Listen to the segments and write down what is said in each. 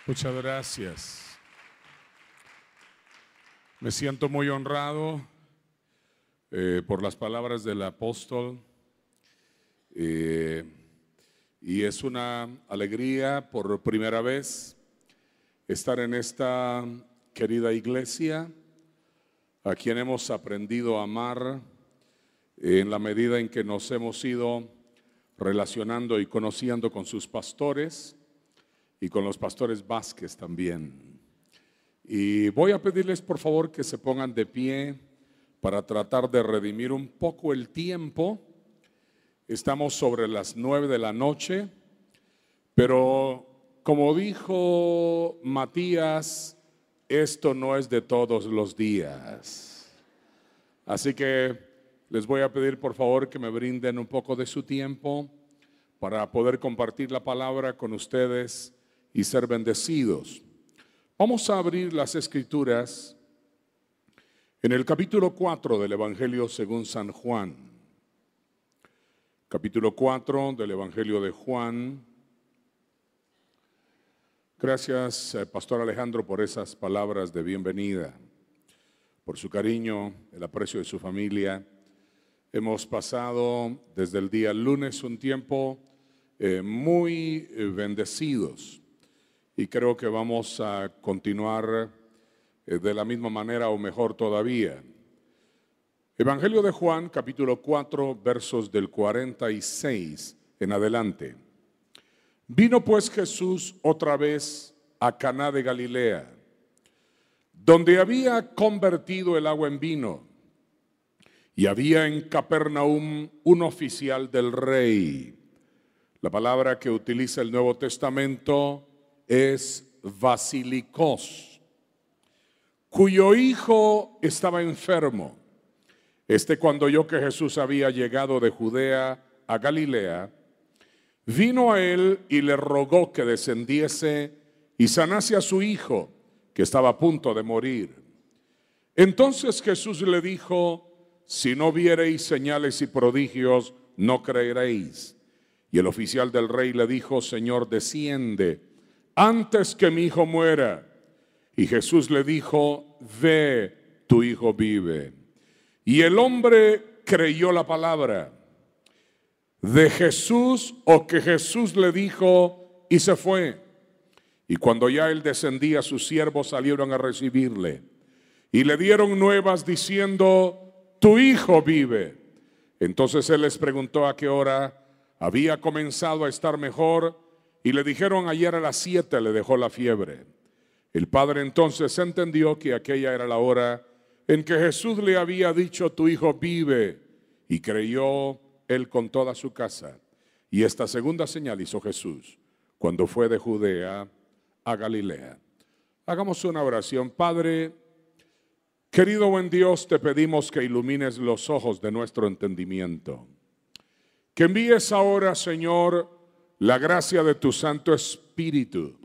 Muchas gracias. Me siento muy honrado por las palabras del apóstol y es una alegría por primera vez estar en esta querida iglesia a quien hemos aprendido a amar en la medida en que nos hemos ido relacionando y conociendo con sus pastores y con los pastores Vázquez también. Y voy a pedirles por favor que se pongan de pie para tratar de redimir un poco el tiempo. Estamos sobre las 9 de la noche, pero como dijo Matías, esto no es de todos los días. Así que les voy a pedir por favor que me brinden un poco de su tiempo para poder compartir la palabra con ustedes y ser bendecidos. Vamos a abrir las Escrituras en el capítulo 4 del Evangelio según San Juan. Capítulo 4 del Evangelio de Juan. Gracias, Pastor Alejandro, por esas palabras de bienvenida, por su cariño, el aprecio de su familia. Hemos pasado desde el día lunes un tiempo muy bendecidos. Y creo que vamos a continuar de la misma manera o mejor todavía. Evangelio de Juan, capítulo 4, versos del 46 en adelante. Vino pues Jesús otra vez a Caná de Galilea, donde había convertido el agua en vino. Y había en Capernaum un oficial del rey. La palabra que utiliza el Nuevo Testamento es Basilicos, cuyo hijo estaba enfermo. Cuando oyó que Jesús había llegado de Judea a Galilea, vino a él y le rogó que descendiese y sanase a su hijo, que estaba a punto de morir. Entonces Jesús le dijo: si no viereis señales y prodigios, no creeréis. Y el oficial del rey le dijo: Señor, desciende antes que mi hijo muera. Y Jesús le dijo: ve, tu hijo vive. Y el hombre creyó la palabra de Jesús, o que Jesús le dijo, y se fue. Y cuando ya él descendía, sus siervos salieron a recibirle y le dieron nuevas diciendo: tu hijo vive. Entonces él les preguntó a qué hora había comenzado a estar mejor, y le dijeron: ayer a las 7 le dejó la fiebre. El padre entonces entendió que aquella era la hora en que Jesús le había dicho: tu hijo vive, y creyó él con toda su casa. Y esta segunda señal hizo Jesús cuando fue de Judea a Galilea. Hagamos una oración. Padre, querido buen Dios, te pedimos que ilumines los ojos de nuestro entendimiento, que envíes ahora, Señor, la gracia de tu Santo Espíritu,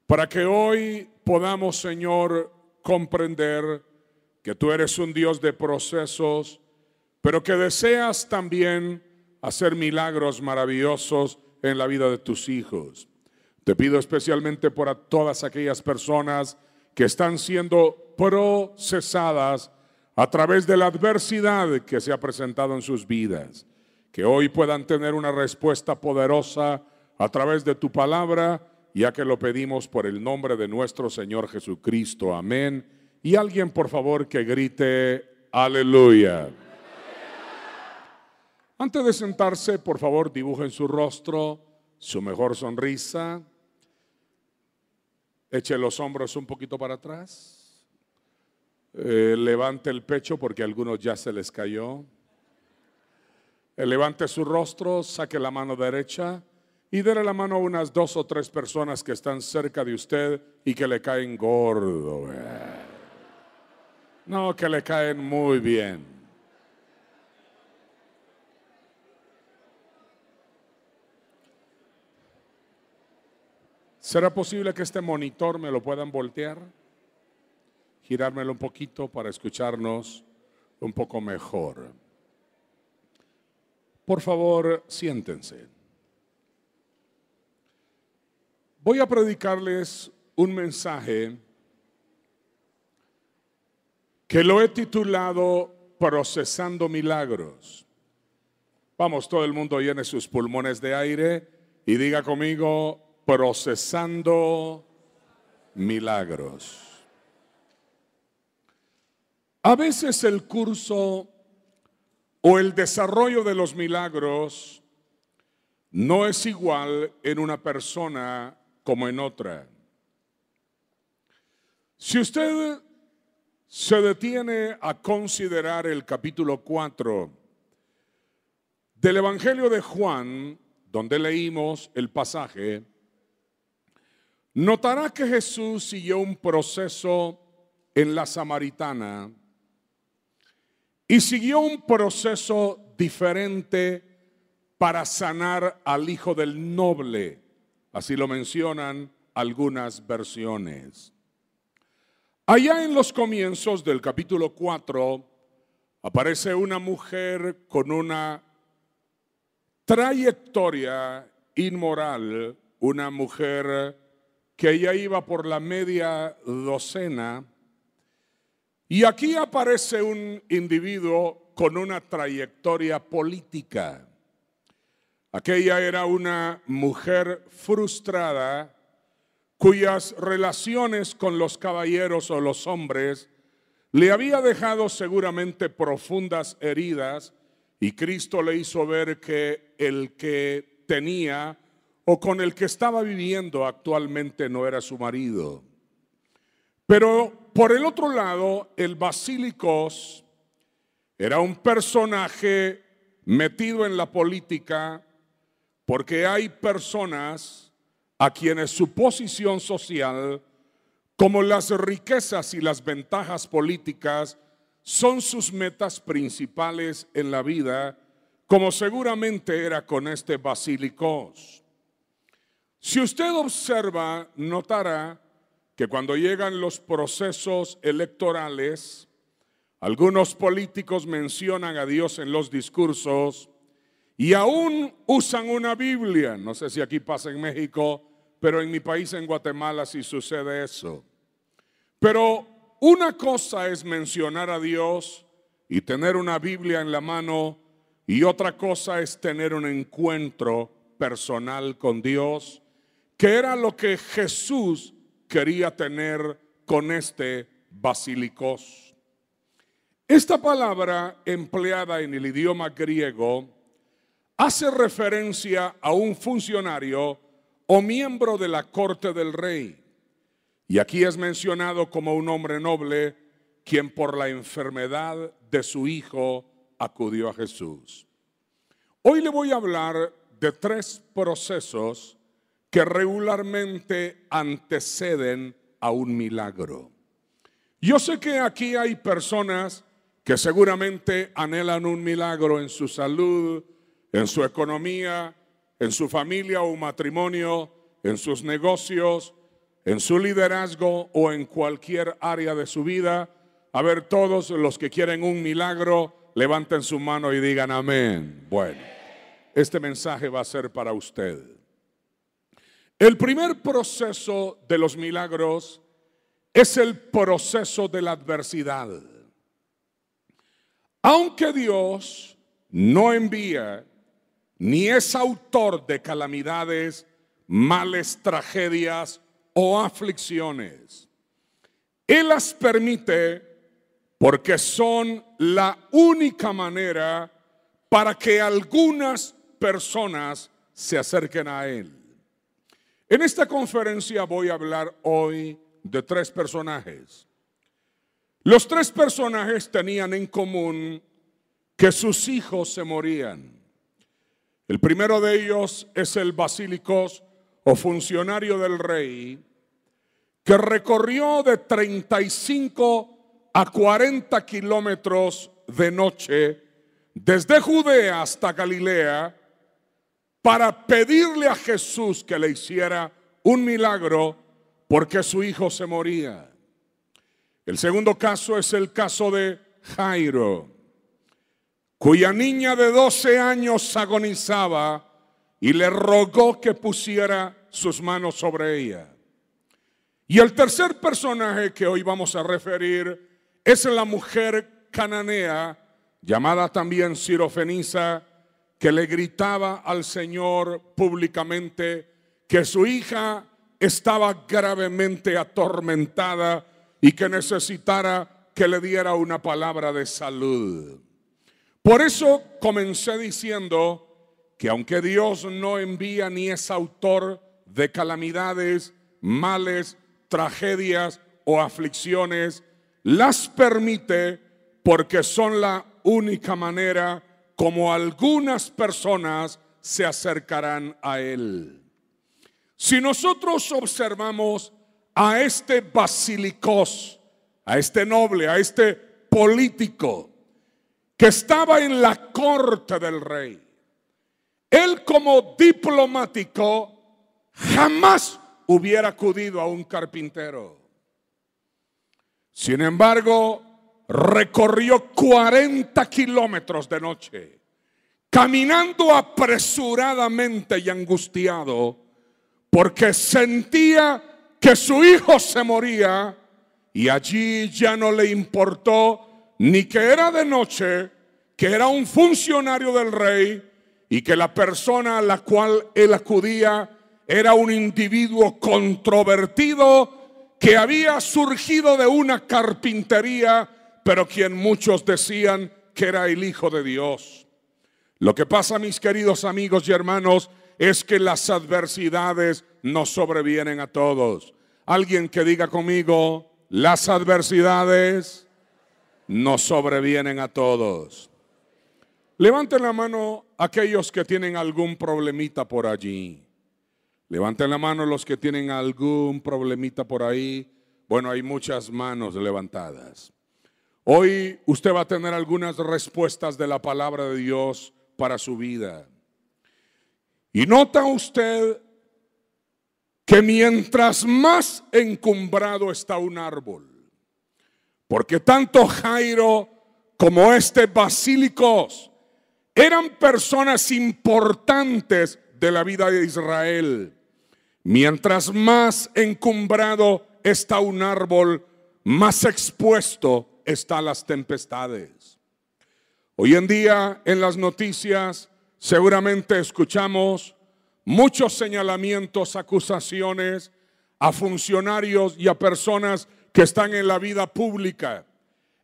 para que hoy podamos, Señor, comprender que tú eres un Dios de procesos, pero que deseas también hacer milagros maravillosos en la vida de tus hijos. Te pido especialmente por todas aquellas personas que están siendo procesadas a través de la adversidad que se ha presentado en sus vidas, que hoy puedan tener una respuesta poderosa a través de tu palabra, ya que lo pedimos por el nombre de nuestro Señor Jesucristo. Amén. Y alguien, por favor, que grite aleluya. Antes de sentarse, por favor, dibuja en su rostro su mejor sonrisa. Eche los hombros un poquito para atrás. Levante el pecho porque a algunos ya se les cayó. Levante su rostro, saque la mano derecha y déle la mano a unas 2 o 3 personas que están cerca de usted y que le caen gordo. No, que le caen muy bien. ¿Será posible que este monitor me lo puedan voltear? Girármelo un poquito para escucharnos un poco mejor. Por favor, siéntense. Voy a predicarles un mensaje que lo he titulado Procesando Milagros. Vamos, todo el mundo llene sus pulmones de aire y diga conmigo, procesando milagros. A veces el curso o el desarrollo de los milagros no es igual en una persona como en otra. Si usted se detiene a considerar el capítulo 4 del Evangelio de Juan, donde leímos el pasaje, notará que Jesús siguió un proceso en la Samaritana y siguió un proceso diferente para sanar al hijo del noble. Así lo mencionan algunas versiones. Allá en los comienzos del capítulo 4 aparece una mujer con una trayectoria inmoral, una mujer que ya iba por la media docena, y aquí aparece un individuo con una trayectoria política. Aquella era una mujer frustrada cuyas relaciones con los caballeros o los hombres le había dejado seguramente profundas heridas, y Cristo le hizo ver que el que tenía o con el que estaba viviendo actualmente no era su marido. Pero por el otro lado, el Basílicos era un personaje metido en la política, porque hay personas a quienes su posición social, como las riquezas y las ventajas políticas, son sus metas principales en la vida, como seguramente era con este Basílicos. Si usted observa, notará que cuando llegan los procesos electorales, algunos políticos mencionan a Dios en los discursos y aún usan una Biblia. No sé si aquí pasa en México, pero en mi país, en Guatemala, sí sucede eso. Pero una cosa es mencionar a Dios y tener una Biblia en la mano, y otra cosa es tener un encuentro personal con Dios, que era lo que Jesús quería tener con este Basílicos. Esta palabra empleada en el idioma griego hace referencia a un funcionario o miembro de la corte del rey. Y aquí es mencionado como un hombre noble, quien por la enfermedad de su hijo acudió a Jesús. Hoy le voy a hablar de 3 procesos que regularmente anteceden a un milagro. Yo sé que aquí hay personas que seguramente anhelan un milagro en su salud, en su economía, en su familia o matrimonio, en sus negocios, en su liderazgo o en cualquier área de su vida. A ver, todos los que quieren un milagro, levanten su mano y digan amén. Bueno, este mensaje va a ser para usted. El primer proceso de los milagros es el proceso de la adversidad. Aunque Dios no envía ni es autor de calamidades, males, tragedias o aflicciones, Él las permite porque son la única manera para que algunas personas se acerquen a Él. En esta conferencia voy a hablar hoy de 3 personajes. Los 3 personajes tenían en común que sus hijos se morían. El primero de ellos es el Basílicos o funcionario del rey, que recorrió de 35 a 40 kilómetros de noche desde Judea hasta Galilea para pedirle a Jesús que le hiciera un milagro porque su hijo se moría. El segundo caso es el caso de Jairo, cuya niña de 12 años agonizaba y le rogó que pusiera sus manos sobre ella. Y el tercer personaje que hoy vamos a referir es la mujer cananea, llamada también Sirofenisa, que le gritaba al Señor públicamente que su hija estaba gravemente atormentada y que necesitara que le diera una palabra de salud. Por eso comencé diciendo que aunque Dios no envía ni es autor de calamidades, males, tragedias o aflicciones, las permite porque son la única manera como algunas personas se acercarán a Él. Si nosotros observamos a este basilicos, a este noble, a este político que estaba en la corte del rey, él como diplomático jamás hubiera acudido a un carpintero. Sin embargo, recorrió 40 kilómetros de noche, caminando apresuradamente y angustiado, porque sentía que su hijo se moría y allí ya no le importó ni que era de noche, que era un funcionario del rey y que la persona a la cual él acudía era un individuo controvertido que había surgido de una carpintería, pero quien muchos decían que era el Hijo de Dios. Lo que pasa, mis queridos amigos y hermanos, es que las adversidades nos sobrevienen a todos. Alguien que diga conmigo, las adversidades nos sobrevienen a todos. Levanten la mano aquellos que tienen algún problemita por allí. Levanten la mano los que tienen algún problemita por ahí. Bueno, hay muchas manos levantadas. Hoy usted va a tener algunas respuestas de la palabra de Dios para su vida. Y nota usted que mientras más encumbrado está un árbol, porque tanto Jairo como este Basilicos eran personas importantes de la vida de Israel. Mientras más encumbrado está un árbol, más expuesto está a las tempestades. Hoy en día en las noticias seguramente escuchamos muchos señalamientos, acusaciones a funcionarios y a personas que están en la vida pública.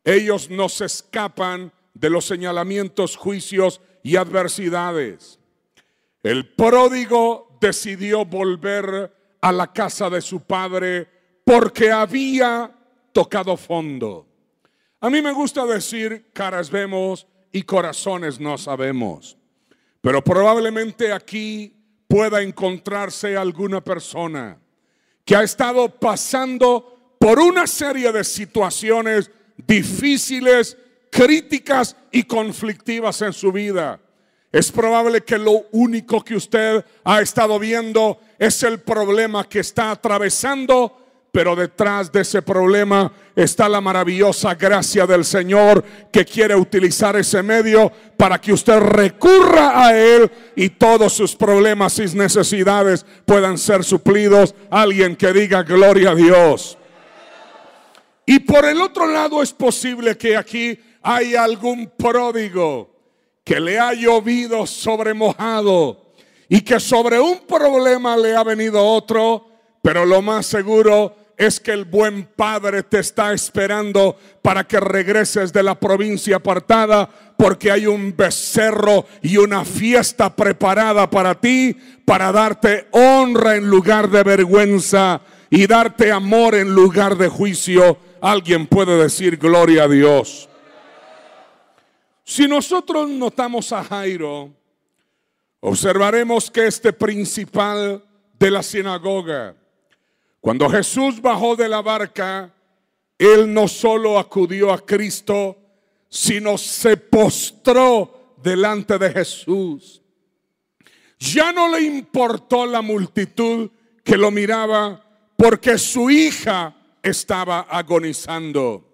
Ellos no se escapan de los señalamientos, juicios y adversidades. El pródigo decidió volver a la casa de su padre porque había tocado fondo. A mí me gusta decir, caras vemos y corazones no sabemos. Pero probablemente aquí pueda encontrarse alguna persona que ha estado pasando por una serie de situaciones difíciles, críticas y conflictivas en su vida. Es probable que lo único que usted ha estado viendo es el problema que está atravesando, pero detrás de ese problema está la maravillosa gracia del Señor que quiere utilizar ese medio para que usted recurra a Él y todos sus problemas y necesidades puedan ser suplidos. Alguien que diga gloria a Dios. Y por el otro lado es posible que aquí hay algún pródigo que le ha llovido sobre mojado y que sobre un problema le ha venido otro, pero lo más seguro es que el buen Padre te está esperando para que regreses de la provincia apartada, porque hay un becerro y una fiesta preparada para ti, para darte honra en lugar de vergüenza y darte amor en lugar de juicio. Alguien puede decir gloria a Dios. Si nosotros notamos a Jairo, observaremos que este principal de la sinagoga, cuando Jesús bajó de la barca, él no solo acudió a Cristo, sino se postró delante de Jesús. Ya no le importó la multitud que lo miraba, porque su hija estaba agonizando.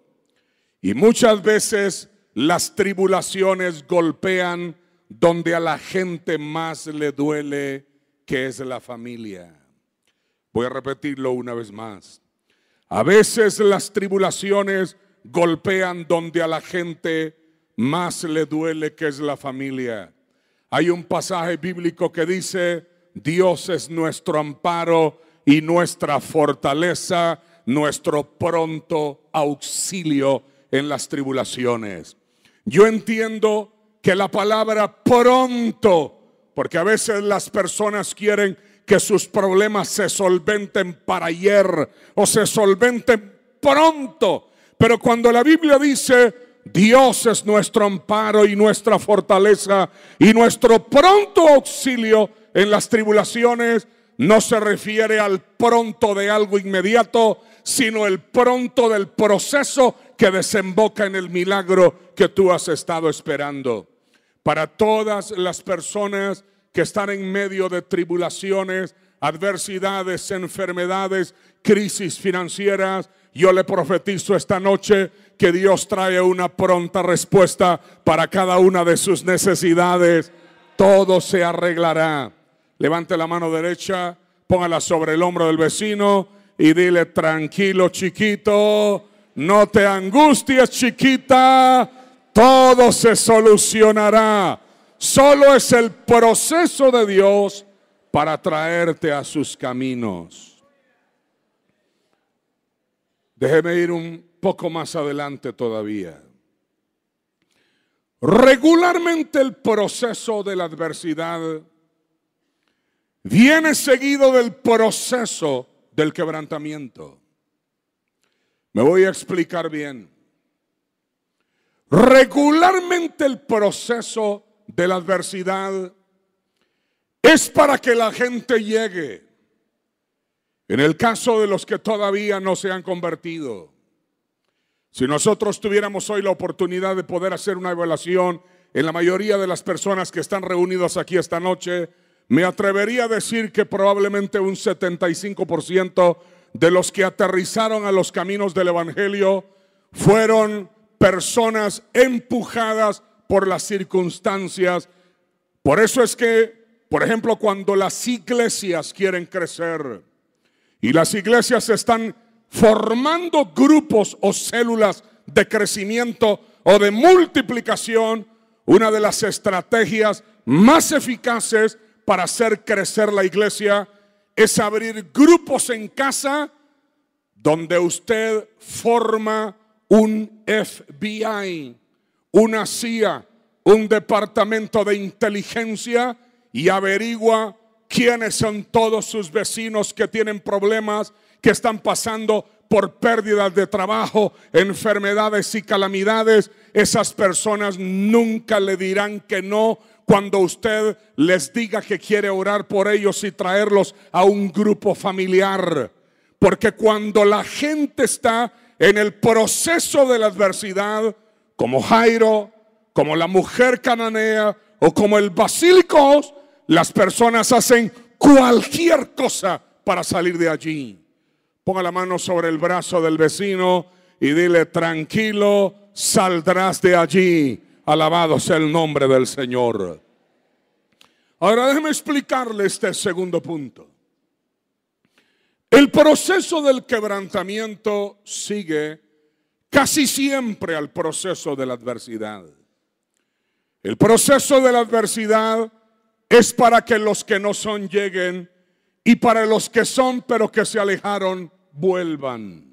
Y muchas veces las tribulaciones golpean donde a la gente más le duele, que es la familia. Voy a repetirlo una vez más. A veces las tribulaciones golpean donde a la gente más le duele, que es la familia. Hay un pasaje bíblico que dice: Dios es nuestro amparo y nuestra fortaleza, nuestro pronto auxilio en las tribulaciones. Yo entiendo que la palabra pronto, porque a veces las personas quieren que sus problemas se solventen para ayer o se solventen pronto, pero cuando la Biblia dice Dios es nuestro amparo y nuestra fortaleza y nuestro pronto auxilio en las tribulaciones, no se refiere al pronto de algo inmediato, sino el pronto del proceso que desemboca en el milagro que tú has estado esperando. Para todas las personas que están en medio de tribulaciones, adversidades, enfermedades, crisis financieras, yo le profetizo esta noche que Dios trae una pronta respuesta para cada una de sus necesidades. Todo se arreglará. Levante la mano derecha, póngala sobre el hombro del vecino y dile: tranquilo, chiquito, no te angusties, chiquita, todo se solucionará. Solo es el proceso de Dios para traerte a sus caminos. Déjeme ir un poco más adelante todavía. Regularmente el proceso de la adversidad viene seguido del proceso del quebrantamiento. Me voy a explicar bien. Regularmente el proceso de la adversidad es para que la gente llegue. En el caso de los que todavía no se han convertido, si nosotros tuviéramos hoy la oportunidad de poder hacer una evaluación en la mayoría de las personas que están reunidas aquí esta noche, me atrevería a decir que probablemente un 75% de los que aterrizaron a los caminos del Evangelio fueron personas empujadas por las circunstancias. Por eso es que, por ejemplo, cuando las iglesias quieren crecer y las iglesias están formando grupos o células de crecimiento o de multiplicación, una de las estrategias más eficaces para hacer crecer la iglesia es abrir grupos en casa donde usted forma un FBI, una CIA, un departamento de inteligencia, y averigua quiénes son todos sus vecinos que tienen problemas, que están pasando por pérdidas de trabajo, enfermedades y calamidades. Esas personas nunca le dirán que no cuando usted les diga que quiere orar por ellos y traerlos a un grupo familiar. Porque cuando la gente está en el proceso de la adversidad, como Jairo, como la mujer cananea o como el basílico, las personas hacen cualquier cosa para salir de allí. Ponga la mano sobre el brazo del vecino y dile: tranquilo, saldrás de allí. Alabado sea el nombre del Señor. Ahora déjeme explicarle este segundo punto. El proceso del quebrantamiento sigue casi siempre al proceso de la adversidad. El proceso de la adversidad es para que los que no son lleguen, y para los que son pero que se alejaron vuelvan.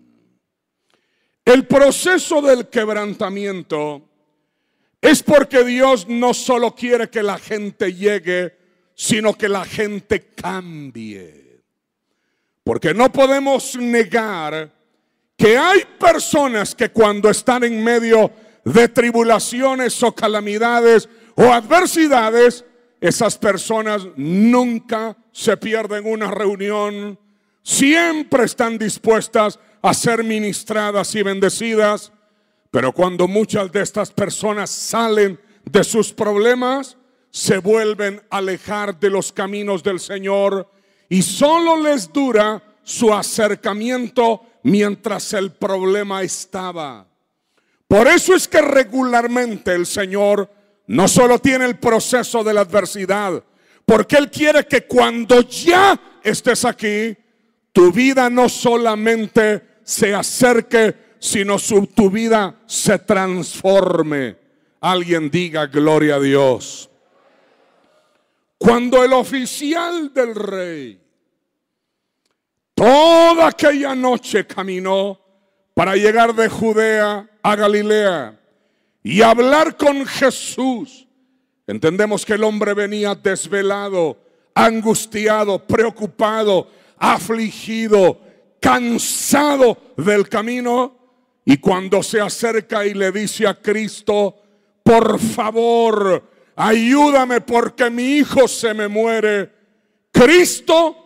El proceso del quebrantamiento es porque Dios no solo quiere que la gente llegue, sino que la gente cambie. Porque no podemos negar que hay personas que cuando están en medio de tribulaciones o calamidades o adversidades, esas personas nunca se pierden una reunión, siempre están dispuestas a ser ministradas y bendecidas. Pero cuando muchas de estas personas salen de sus problemas, se vuelven a alejar de los caminos del Señor y solo les dura su acercamiento mientras el problema estaba. Por eso es que regularmente el Señor no solo tiene el proceso de la adversidad, porque Él quiere que cuando ya estés aquí, tu vida no solamente se acerque, sino tu vida se transforme. Alguien diga gloria a Dios. Cuando el oficial del rey toda aquella noche caminó para llegar de Judea a Galilea y hablar con Jesús, entendemos que el hombre venía desvelado, angustiado, preocupado, afligido, cansado del camino. Y cuando se acerca y le dice a Cristo: por favor, ayúdame porque mi hijo se me muere, Cristo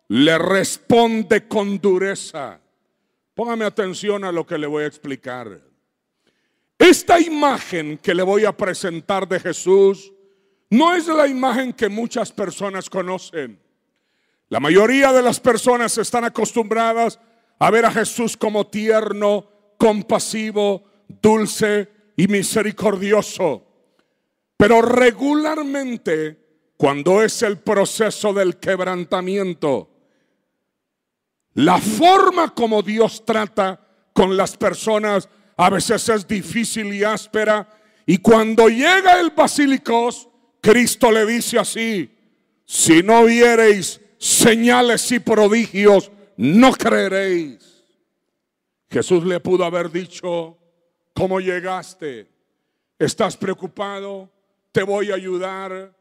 le responde con dureza. Póngame atención a lo que le voy a explicar. Esta imagen que le voy a presentar de Jesús no es la imagen que muchas personas conocen. La mayoría de las personas están acostumbradas a ver a Jesús como tierno, compasivo, dulce y misericordioso. Pero regularmente, cuando es el proceso del quebrantamiento, la forma como Dios trata con las personas a veces es difícil y áspera. Y cuando llega el Basilicos, Cristo le dice así: si no viereis señales y prodigios, no creeréis. Jesús le pudo haber dicho: ¿cómo llegaste? ¿Estás preocupado? ¿Te voy a ayudar?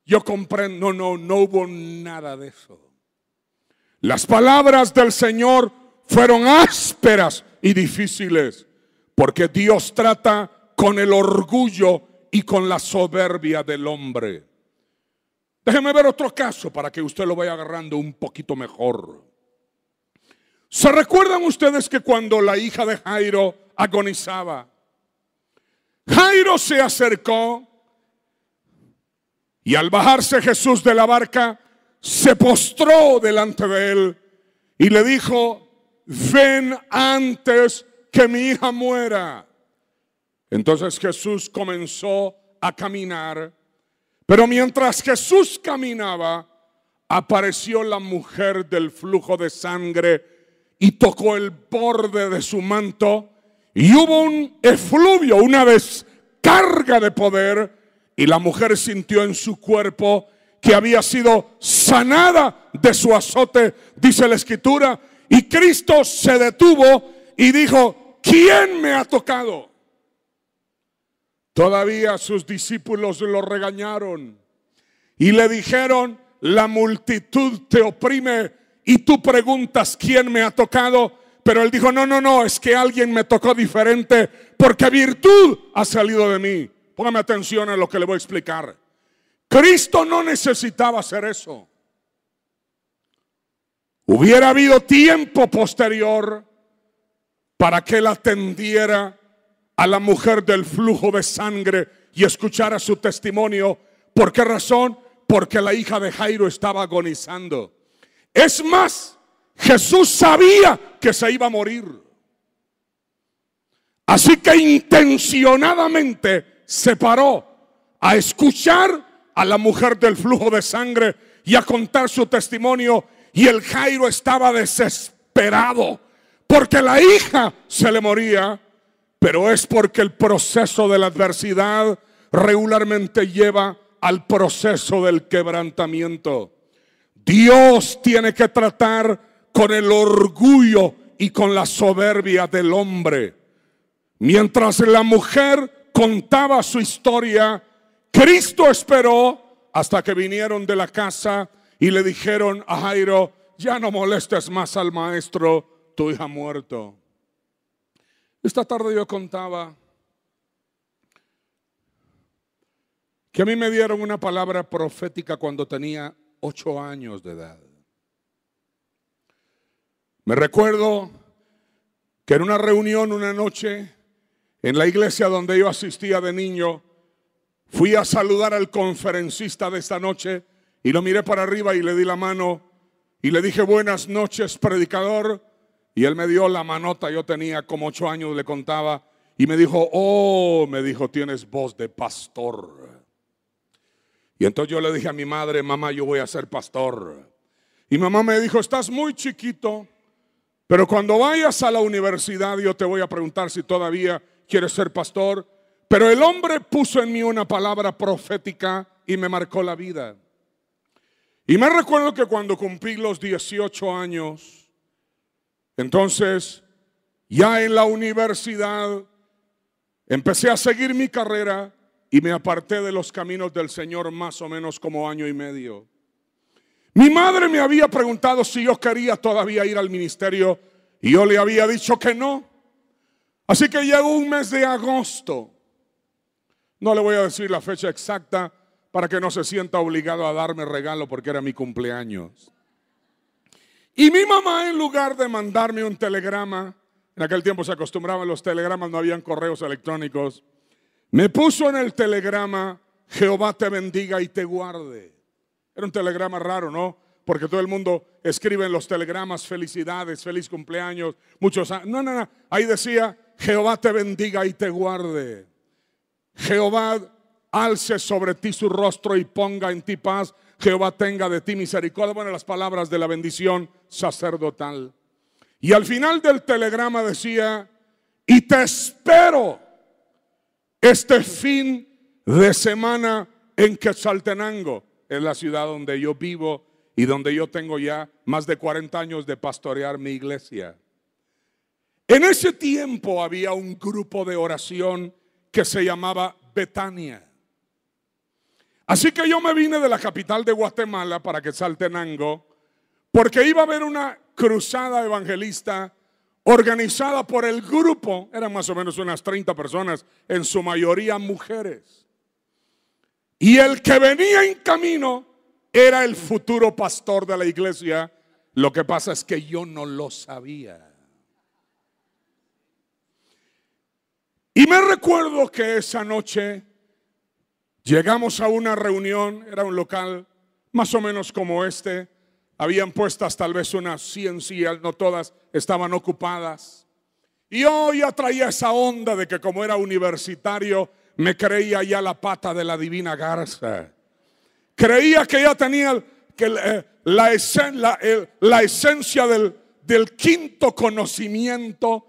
Yo comprendo. No hubo nada de eso. Las palabras del Señor fueron ásperas y difíciles, porque Dios trata con el orgullo y con la soberbia del hombre. Déjeme ver otro caso para que usted lo vaya agarrando un poquito mejor. ¿Se recuerdan ustedes que cuando la hija de Jairo agonizaba, Jairo se acercó y al bajarse Jesús de la barca se postró delante de él y le dijo: ven antes que mi hija muera? Entonces Jesús comenzó a caminar, pero mientras Jesús caminaba, apareció la mujer del flujo de sangre y tocó el borde de su manto, y hubo un efluvio, una descarga de poder, y la mujer sintió en su cuerpo que había sido sanada de su azote, dice la Escritura. Y Cristo se detuvo y dijo: ¿quién me ha tocado? Todavía sus discípulos lo regañaron y le dijeron: la multitud te oprime y tú preguntas ¿quién me ha tocado? Pero él dijo: no, es que alguien me tocó diferente, porque virtud ha salido de mí. Póngame atención a lo que le voy a explicar. Cristo no necesitaba hacer eso. Hubiera habido tiempo posterior para que él atendiera a la mujer del flujo de sangre y escuchara su testimonio. ¿Por qué razón? Porque la hija de Jairo estaba agonizando. Es más, Jesús sabía que se iba a morir. Así que intencionadamente se paró a escuchar a la mujer del flujo de sangre y a contar su testimonio. Y el Jairo estaba desesperado porque la hija se le moría. Pero es porque el proceso de la adversidad regularmente lleva al proceso del quebrantamiento. Dios tiene que tratar con el orgullo y con la soberbia del hombre. Mientras la mujer contaba su historia, Cristo esperó hasta que vinieron de la casa y le dijeron a Jairo: ya no molestes más al maestro, tu hija ha muerto. Esta tarde yo contaba que a mí me dieron una palabra profética cuando tenía 8 años de edad. Me recuerdo que en una reunión una noche en la iglesia donde yo asistía de niño, fui a saludar al conferencista de esta noche y lo miré para arriba y le di la mano y le dije: buenas noches, predicador. Y él me dio la manota. Yo tenía como 8 años, le contaba, y me dijo: oh, me dijo, tienes voz de pastor. Y entonces yo le dije a mi madre: mamá, yo voy a ser pastor. Y mamá me dijo, estás muy chiquito, pero cuando vayas a la universidad yo te voy a preguntar si todavía quieres ser pastor. Pero el hombre puso en mí una palabra profética y me marcó la vida. Y me recuerdo que cuando cumplí los 18 años, entonces ya en la universidad empecé a seguir mi carrera y me aparté de los caminos del Señor más o menos como año y medio. Mi madre me había preguntado si yo quería todavía ir al ministerio y yo le había dicho que no. Así que llegó un mes de agosto. No le voy a decir la fecha exacta para que no se sienta obligado a darme regalo porque era mi cumpleaños. Y mi mamá, en lugar de mandarme un telegrama, en aquel tiempo se acostumbraban los telegramas, no habían correos electrónicos, me puso en el telegrama, Jehová te bendiga y te guarde. Era un telegrama raro, ¿no? Porque todo el mundo escribe en los telegramas felicidades, feliz cumpleaños, muchos años. No. Ahí decía, Jehová te bendiga y te guarde. Jehová alce sobre ti su rostro y ponga en ti paz. Jehová tenga de ti misericordia. Bueno, las palabras de la bendición sacerdotal. Y al final del telegrama decía, y te espero este fin de semana en Quetzaltenango. Es la ciudad donde yo vivo y donde yo tengo ya más de 40 años de pastorear mi iglesia. En ese tiempo había un grupo de oración que se llamaba Betania. Así que yo me vine de la capital de Guatemala para Quetzaltenango porque iba a haber una cruzada evangelista organizada por el grupo. Eran más o menos unas 30 personas, en su mayoría mujeres. Y el que venía en camino era el futuro pastor de la iglesia. Lo que pasa es que yo no lo sabía. Y me recuerdo que esa noche llegamos a una reunión, era un local más o menos como este. Habían puestas tal vez unas 100 sillas, no todas estaban ocupadas. Y yo ya traía esa onda de que como era universitario, me creía ya la pata de la divina garza. Creía que ya tenía la esencia del quinto conocimiento.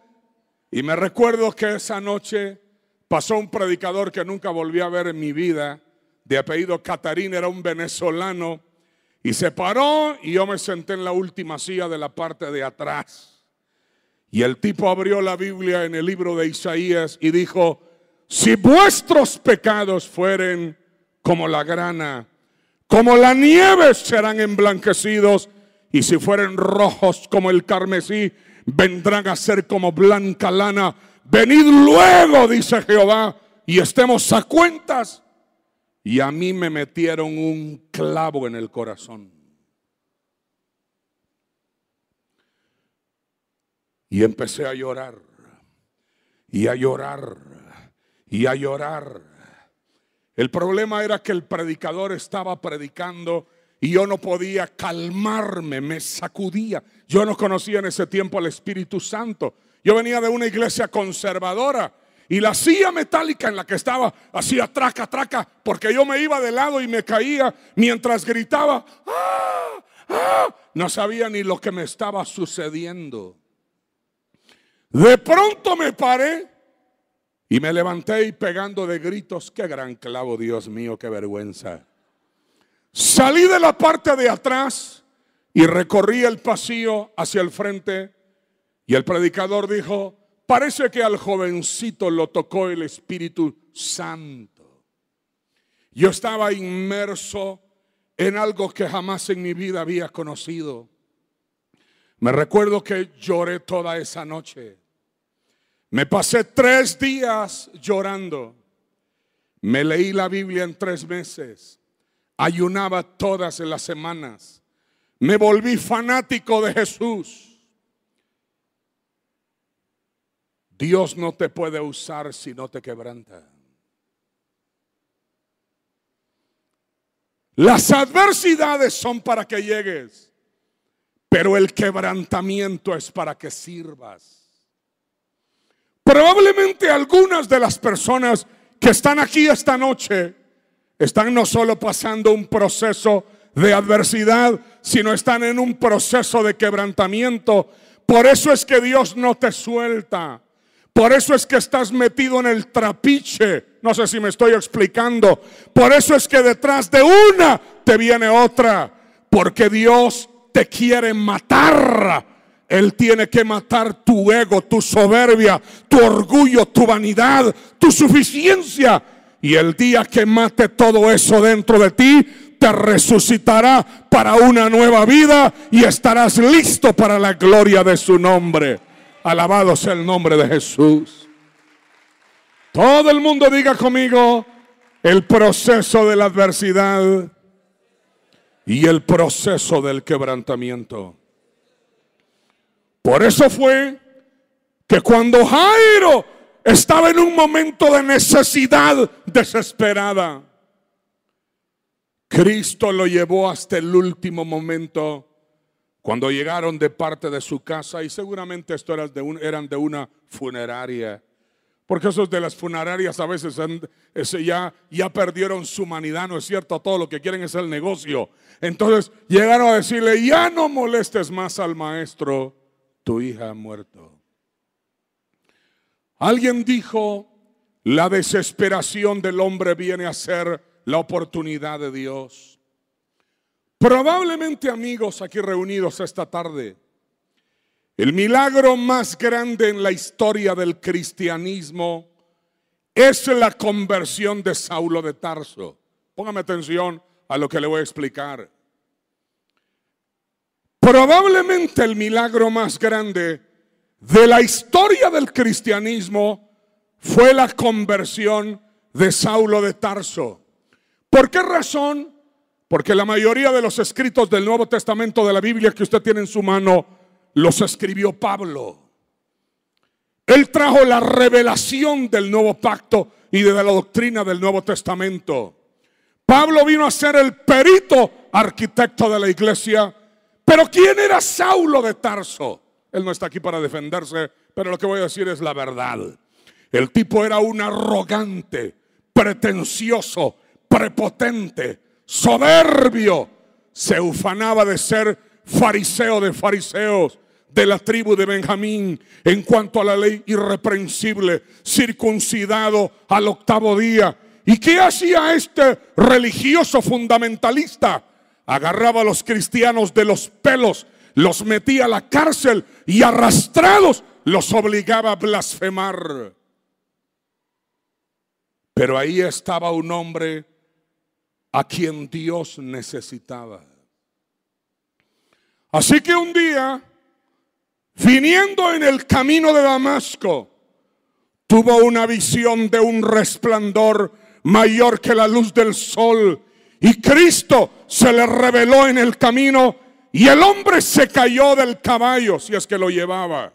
Y me recuerdo que esa noche pasó un predicador que nunca volví a ver en mi vida, de apellido Catarín, era un venezolano, y se paró y yo me senté en la última silla de la parte de atrás. Y el tipo abrió la Biblia en el libro de Isaías y dijo, si vuestros pecados fueren como la grana, como la nieve serán emblanquecidos, y si fueren rojos como el carmesí, vendrán a ser como blanca lana. Venid luego, dice Jehová, y estemos a cuentas. Y a mí me metieron un clavo en el corazón. Y empecé a llorar, y a llorar, y a llorar. El problema era que el predicador estaba predicando y yo no podía calmarme, me sacudía. Yo no conocía en ese tiempo al Espíritu Santo. Yo venía de una iglesia conservadora y la silla metálica en la que estaba hacía traca, traca, porque yo me iba de lado y me caía mientras gritaba. ¡Ah! ¡Ah! No sabía ni lo que me estaba sucediendo. De pronto me paré y me levanté y pegando de gritos, qué gran clavo, Dios mío, qué vergüenza. Salí de la parte de atrás y recorrí el pasillo hacia el frente y el predicador dijo, parece que al jovencito lo tocó el Espíritu Santo. Yo estaba inmerso en algo que jamás en mi vida había conocido. Me recuerdo que lloré toda esa noche. Me pasé 3 días llorando. Me leí la Biblia en 3 meses. Ayunaba todas las semanas. Me volví fanático de Jesús. Dios no te puede usar si no te quebranta. Las adversidades son para que llegues, pero el quebrantamiento es para que sirvas. Probablemente algunas de las personas que están aquí esta noche están no solo pasando un proceso de adversidad, sino están en un proceso de quebrantamiento. Por eso es que Dios no te suelta. Por eso es que estás metido en el trapiche. No sé si me estoy explicando. Por eso es que detrás de una te viene otra. Porque Dios te quiere matar. Él tiene que matar tu ego, tu soberbia, tu orgullo, tu vanidad, tu suficiencia. Y el día que mate todo eso dentro de ti, te resucitará para una nueva vida y estarás listo para la gloria de su nombre. Alabado sea el nombre de Jesús. Todo el mundo diga conmigo: el proceso de la adversidad y el proceso del quebrantamiento. Por eso fue que cuando Jairo estaba en un momento de necesidad desesperada, Cristo lo llevó hasta el último momento. Cuando llegaron de parte de su casa, y seguramente esto eran de una funeraria, porque esos de las funerarias a veces ya perdieron su humanidad, ¿no es cierto? Todo lo que quieren es el negocio. Entonces llegaron a decirle: ya no molestes más al maestro, tu hija ha muerto. Alguien dijo: la desesperación del hombre viene a ser la oportunidad de Dios. Probablemente, amigos aquí reunidos esta tarde, el milagro más grande en la historia del cristianismo es la conversión de Saulo de Tarso. Póngame atención a lo que le voy a explicar. Probablemente el milagro más grande de la historia del cristianismo fue la conversión de Saulo de Tarso. ¿Por qué razón? Porque la mayoría de los escritos del Nuevo Testamento de la Biblia que usted tiene en su mano los escribió Pablo. Él trajo la revelación del nuevo pacto y de la doctrina del Nuevo Testamento. Pablo vino a ser el perito arquitecto de la iglesia. Pero ¿quién era Saulo de Tarso? Él no está aquí para defenderse, pero lo que voy a decir es la verdad. El tipo era un arrogante, pretencioso, prepotente, soberbio. Se ufanaba de ser fariseo de fariseos, de la tribu de Benjamín, en cuanto a la ley irreprensible, circuncidado al 8º día. ¿Y qué hacía este religioso fundamentalista? Agarraba a los cristianos de los pelos, los metía a la cárcel y arrastrados los obligaba a blasfemar. Pero ahí estaba un hombre a quien Dios necesitaba. Así que un día, viniendo en el camino de Damasco, tuvo una visión de un resplandor mayor que la luz del sol. Y Cristo se le reveló en el camino y el hombre se cayó del caballo, si es que lo llevaba.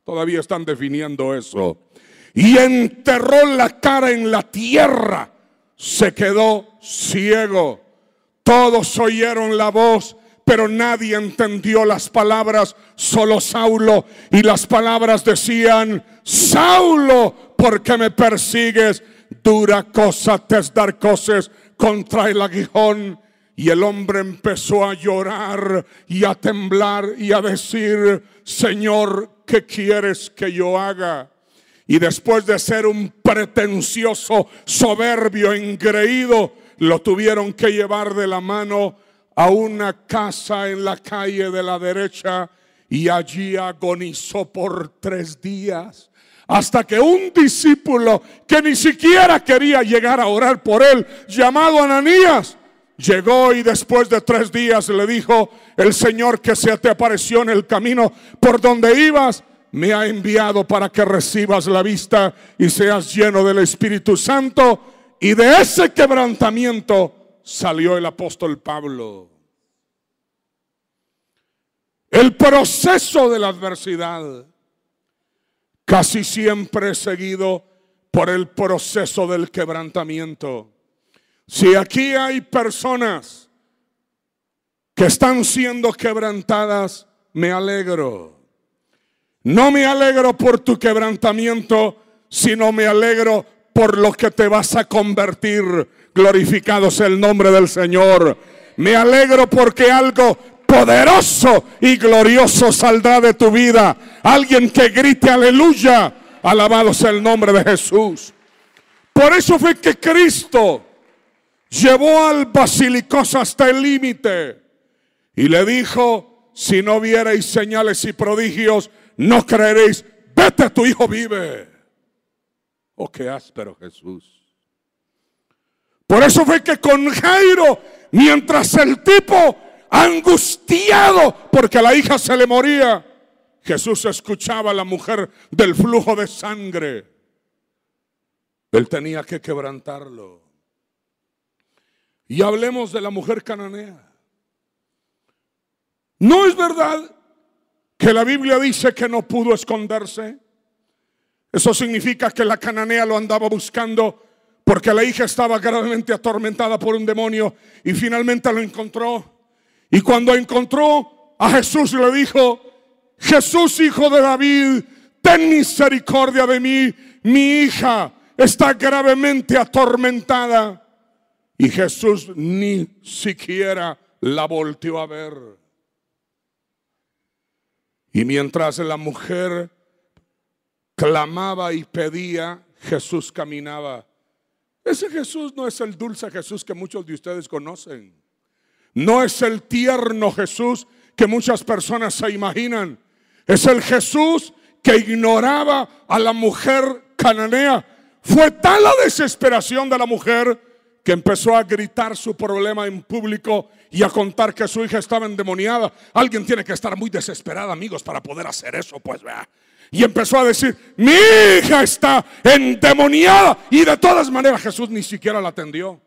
Todavía están definiendo eso. Y enterró la cara en la tierra. Se quedó ciego. Todos oyeron la voz, pero nadie entendió las palabras, solo Saulo. Y las palabras decían: Saulo, ¿por qué me persigues? Dura cosa te es dar cosas contra el aguijón. Y el hombre empezó a llorar y a temblar y a decir: Señor, ¿qué quieres que yo haga? Y después de ser un pretencioso, soberbio, engreído, lo tuvieron que llevar de la mano a una casa en la calle de la derecha, y allí agonizó por 3 días. Hasta que un discípulo que ni siquiera quería llegar a orar por él, llamado Ananías, llegó y después de 3 días le dijo: el Señor que se te apareció en el camino por donde ibas, me ha enviado para que recibas la vista y seas lleno del Espíritu Santo. Y de ese quebrantamiento salió el apóstol Pablo. El proceso de la adversidad casi siempre es seguido por el proceso del quebrantamiento. Si aquí hay personas que están siendo quebrantadas, me alegro. No me alegro por tu quebrantamiento, sino me alegro por lo que te vas a convertir. Glorificado sea el nombre del Señor. Me alegro porque algo poderoso y glorioso saldrá de tu vida. Alguien que grite aleluya. Alabado sea el nombre de Jesús. Por eso fue que Cristo llevó al Basilicos hasta el límite y le dijo: si no viereis señales y prodigios, no creeréis. Vete, tu hijo vive. Oh, qué áspero Jesús. Por eso fue que con Jairo, mientras el tipo angustiado porque a la hija se le moría, Jesús escuchaba a la mujer del flujo de sangre. Él tenía que quebrantarlo. Y hablemos de la mujer cananea. ¿No es verdad que la Biblia dice que no pudo esconderse? Eso significa que la cananea lo andaba buscando porque la hija estaba gravemente atormentada por un demonio y finalmente lo encontró. Y cuando encontró a Jesús le dijo: Jesús, hijo de David, ten misericordia de mí, mi hija está gravemente atormentada. Y Jesús ni siquiera la volteó a ver. Y mientras la mujer clamaba y pedía, Jesús caminaba. Ese Jesús no es el dulce Jesús que muchos de ustedes conocen. No es el tierno Jesús que muchas personas se imaginan. Es el Jesús que ignoraba a la mujer cananea. Fue tal la desesperación de la mujer que empezó a gritar su problema en público y a contar que su hija estaba endemoniada. Alguien tiene que estar muy desesperado, amigos, para poder hacer eso, pues vea. Y empezó a decir: mi hija está endemoniada. Y de todas maneras Jesús ni siquiera la atendió.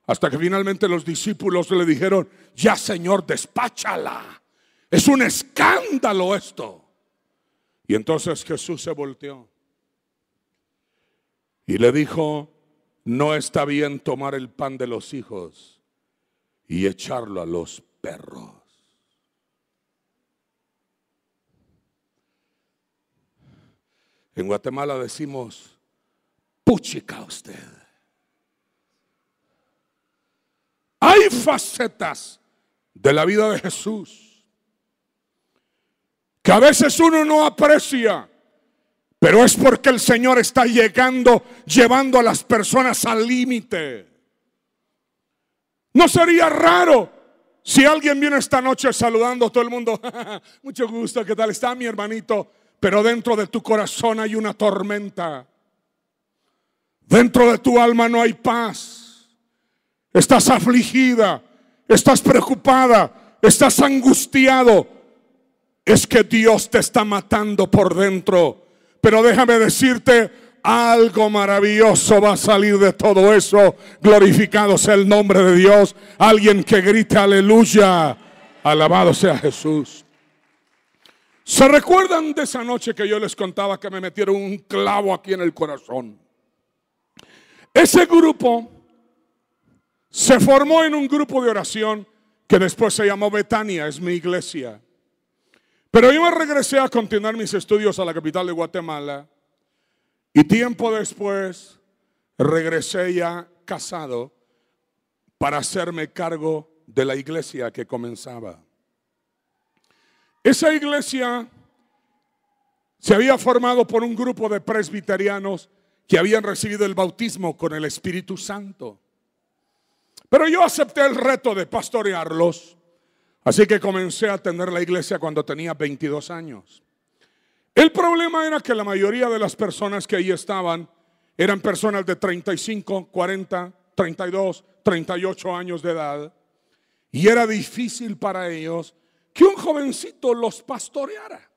Hasta que finalmente los discípulos le dijeron: ya, Señor, despáchala. Es un escándalo esto. Y entonces Jesús se volteó y le dijo: no está bien tomar el pan de los hijos y echarlo a los perros. En Guatemala decimos: puchica usted. Hay facetas de la vida de Jesús que a veces uno no aprecia, pero es porque el Señor está llevando a las personas al límite. No sería raro si alguien viene esta noche saludando a todo el mundo: mucho gusto, ¿qué tal está mi hermanito? Pero dentro de tu corazón hay una tormenta. Dentro de tu alma no hay paz. Estás afligida, estás preocupada, estás angustiado. Es que Dios te está matando por dentro. Pero déjame decirte, algo maravilloso va a salir de todo eso. Glorificado sea el nombre de Dios. Alguien que grite aleluya. Alabado sea Jesús. ¿Se recuerdan de esa noche que yo les contaba que me metieron un clavo aquí en el corazón? Ese grupo se formó en un grupo de oración que después se llamó Betania, es mi iglesia. Pero yo me regresé a continuar mis estudios a la capital de Guatemala y tiempo después regresé ya casado para hacerme cargo de la iglesia que comenzaba. Esa iglesia se había formado por un grupo de presbiterianos que habían recibido el bautismo con el Espíritu Santo. Pero yo acepté el reto de pastorearlos, así que comencé a atender la iglesia cuando tenía 22 años. El problema era que la mayoría de las personas que ahí estaban eran personas de 35, 40, 32, 38 años de edad, y era difícil para ellos que un jovencito los pastoreara.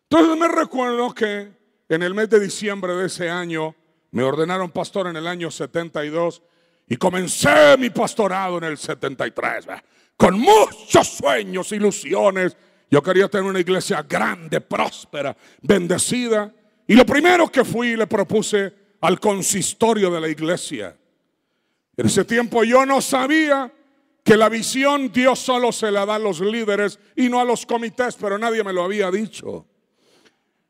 Entonces me recuerdo que en el mes de diciembre de ese año me ordenaron pastor en el año 72 y comencé mi pastorado en el 73, con muchos sueños, ilusiones. Yo quería tener una iglesia grande, próspera, bendecida. Y lo primero que fui le propuse al consistorio de la iglesia. En ese tiempo yo no sabía que la visión Dios solo se la da a los líderes y no a los comités, pero nadie me lo había dicho.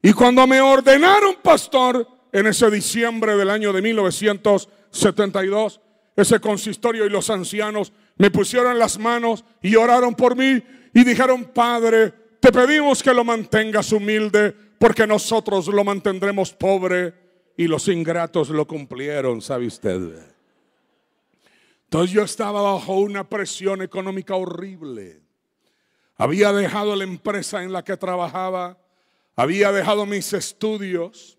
Y cuando me ordenaron pastor en ese diciembre del año de 1972, ese consistorio y los ancianos me pusieron las manos y oraron por mí y dijeron: Padre, te pedimos que lo mantengas humilde, porque nosotros lo mantendremos pobre. Y los ingratos lo cumplieron, ¿sabe usted? Entonces yo estaba bajo una presión económica horrible. Había dejado la empresa en la que trabajaba, había dejado mis estudios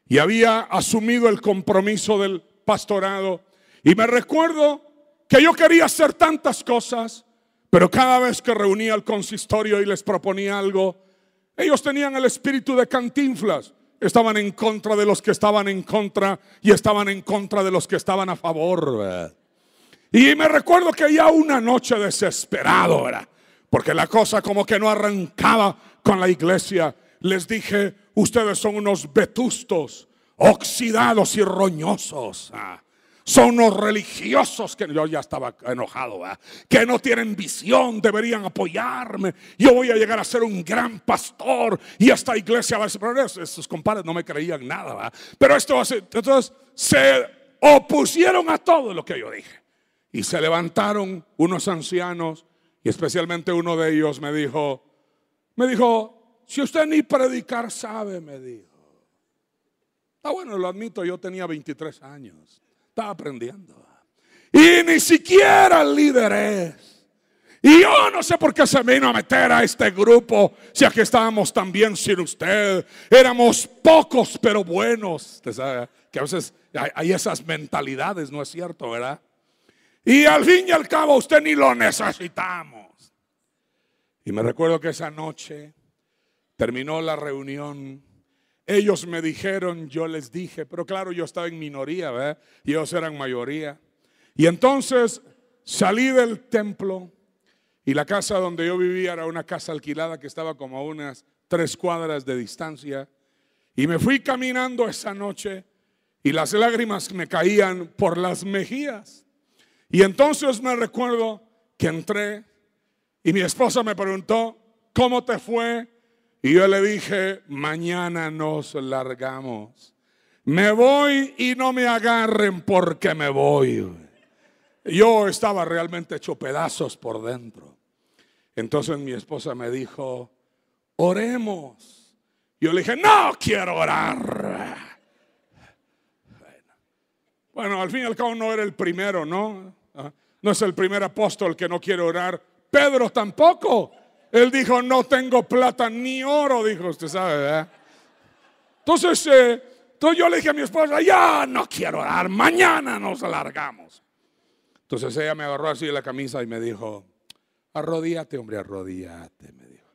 y había asumido el compromiso del pastorado. Y me recuerdo que yo quería hacer tantas cosas, pero cada vez que reunía el consistorio y les proponía algo, ellos tenían el espíritu de Cantinflas. Estaban en contra de los que estaban en contra y estaban en contra de los que estaban a favor, ¿verdad? Y me recuerdo que ya una noche desesperado, ¿verdad?, porque la cosa como que no arrancaba con la iglesia, les dije: ustedes son unos vetustos, oxidados y roñosos. Son unos religiosos que yo ya estaba enojado, ¿verdad?, que no tienen visión, deberían apoyarme. Yo voy a llegar a ser un gran pastor y esta iglesia va a ser. Pero esos compadres no me creían nada, ¿verdad? Pero entonces se opusieron a todo lo que yo dije. Y se levantaron unos ancianos y especialmente uno de ellos me dijo: si usted ni predicar sabe, me dijo. Está bueno, lo admito, yo tenía 23 años. Estaba aprendiendo. Y ni siquiera líder es. Y yo no sé por qué se vino a meter a este grupo, si aquí estábamos también sin usted. Éramos pocos pero buenos. Usted sabe que a veces hay esas mentalidades, ¿no es cierto, verdad? Y al fin y al cabo usted ni lo necesitamos. Y me recuerdo que esa noche terminó la reunión. Ellos me dijeron, yo les dije, pero claro, yo estaba en minoría, ¿verdad? Y ellos eran mayoría. Y entonces salí del templo y la casa donde yo vivía era una casa alquilada que estaba como a unas 3 cuadras de distancia. Y me fui caminando esa noche y las lágrimas me caían por las mejillas. Y entonces me recuerdo que entré y mi esposa me preguntó: ¿cómo te fue? Y yo le dije: mañana nos largamos. Me voy y no me agarren porque me voy. Yo estaba realmente hecho pedazos por dentro. Entonces mi esposa me dijo: oremos. Yo le dije: no quiero orar. Bueno, al fin y al cabo no era el primero, ¿no? No es el primer apóstol que no quiere orar. Pedro tampoco. Él dijo: no tengo plata ni oro, dijo, usted sabe, ¿verdad? Entonces yo le dije a mi esposa: ya no quiero orar, mañana nos largamos. Entonces ella me agarró así de la camisa y me dijo: arrodíate, hombre, arrodíate, me dijo.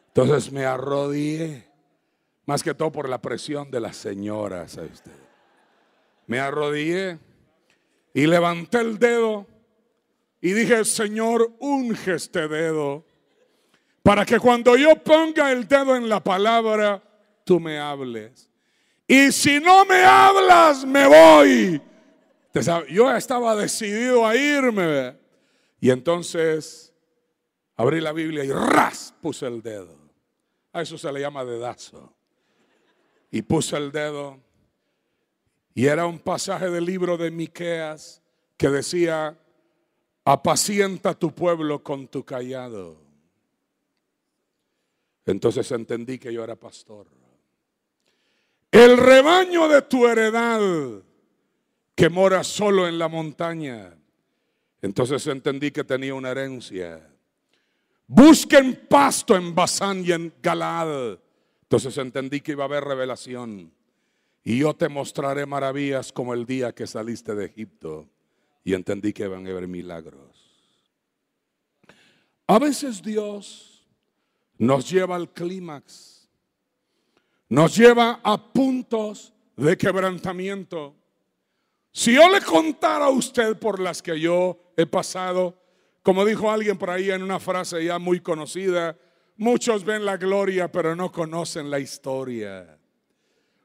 Entonces me arrodillé, más que todo por la presión de la señora, ¿sabe usted? Me arrodillé y levanté el dedo y dije: Señor, unge este dedo, para que cuando yo ponga el dedo en la palabra, tú me hables. Y si no me hablas, me voy. Yo estaba decidido a irme. Y entonces abrí la Biblia y ¡ras! Puse el dedo. A eso se le llama dedazo. Y puse el dedo. Y era un pasaje del libro de Miqueas que decía: apacienta tu pueblo con tu cayado. Entonces entendí que yo era pastor. El rebaño de tu heredad que mora solo en la montaña. Entonces entendí que tenía una herencia. Busquen pasto en Basán y en Galaad. Entonces entendí que iba a haber revelación. Y yo te mostraré maravillas como el día que saliste de Egipto. Y entendí que iban a haber milagros. A veces Dios nos lleva al clímax, nos lleva a puntos de quebrantamiento. Si yo le contara a usted por las que yo he pasado, como dijo alguien por ahí en una frase ya muy conocida: muchos ven la gloria pero no conocen la historia.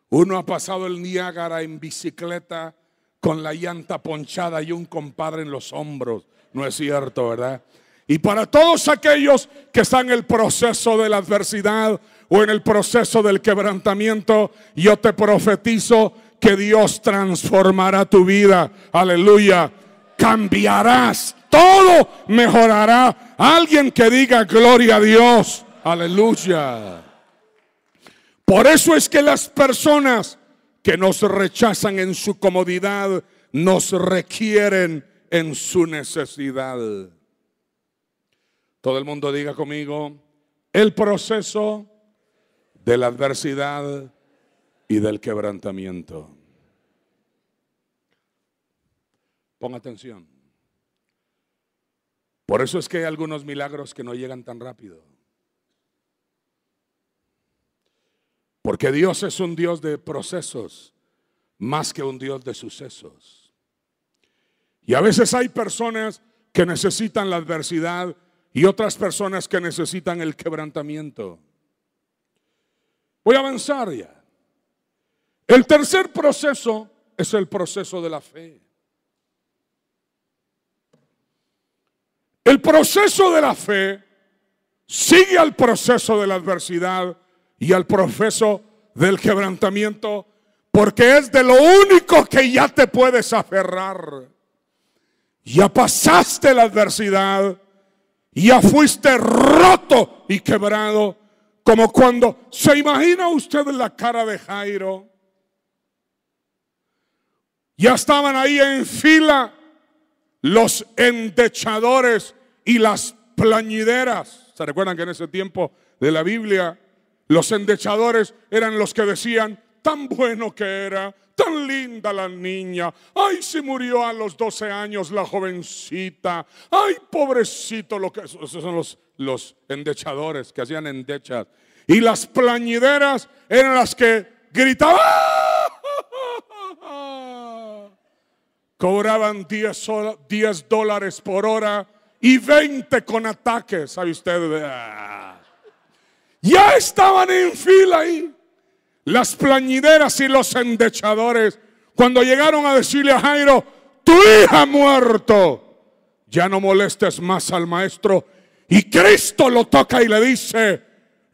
Uno ha pasado el Niágara en bicicleta con la llanta ponchada y un compadre en los hombros, no es cierto, ¿verdad? Y para todos aquellos que están en el proceso de la adversidad o en el proceso del quebrantamiento, yo te profetizo que Dios transformará tu vida. Aleluya. Cambiarás todo mejorará. Alguien que diga gloria a Dios. Aleluya. Por eso es que las personas que nos rechazan en su comodidad nos requieren en su necesidad. Todo el mundo diga conmigo: el proceso de la adversidad y del quebrantamiento. Ponga atención. Por eso es que hay algunos milagros que no llegan tan rápido. Porque Dios es un Dios de procesos más que un Dios de sucesos. Y a veces hay personas que necesitan la adversidad y otras personas que necesitan el quebrantamiento. Voy a avanzar ya. El tercer proceso es el proceso de la fe. El proceso de la fe sigue al proceso de la adversidad y al proceso del quebrantamiento, porque es de lo único que ya te puedes aferrar. Ya pasaste la adversidad, ya fuiste roto y quebrado, como cuando se imagina usted la cara de Jairo. Ya estaban ahí en fila los endechadores y las plañideras. ¿Se recuerdan que en ese tiempo de la Biblia los endechadores eran los que decían: tan bueno que era, tan linda la niña, ay, se murió a los 12 años la jovencita, ay, pobrecito? Esos son los endechadores que hacían endechas. Y las plañideras eran las que gritaban, cobraban $10 por hora y 20 con ataques. ¿Sabe usted? Ya estaban en fila ahí las plañideras y los endechadores, cuando llegaron a decirle a Jairo: tu hija ha muerto, ya no molestes más al maestro. Y Cristo lo toca y le dice: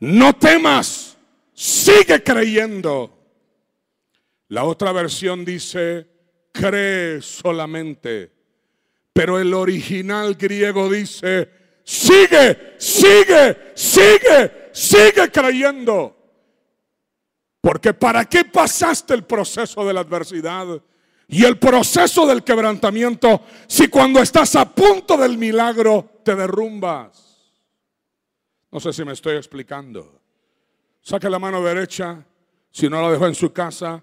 no temas, sigue creyendo. La otra versión dice: cree solamente. Pero el original griego dice: sigue, sigue, sigue, sigue creyendo. Porque ¿para qué pasaste el proceso de la adversidad y el proceso del quebrantamiento si cuando estás a punto del milagro te derrumbas? No sé si me estoy explicando. Saque la mano derecha, si no la dejó en su casa,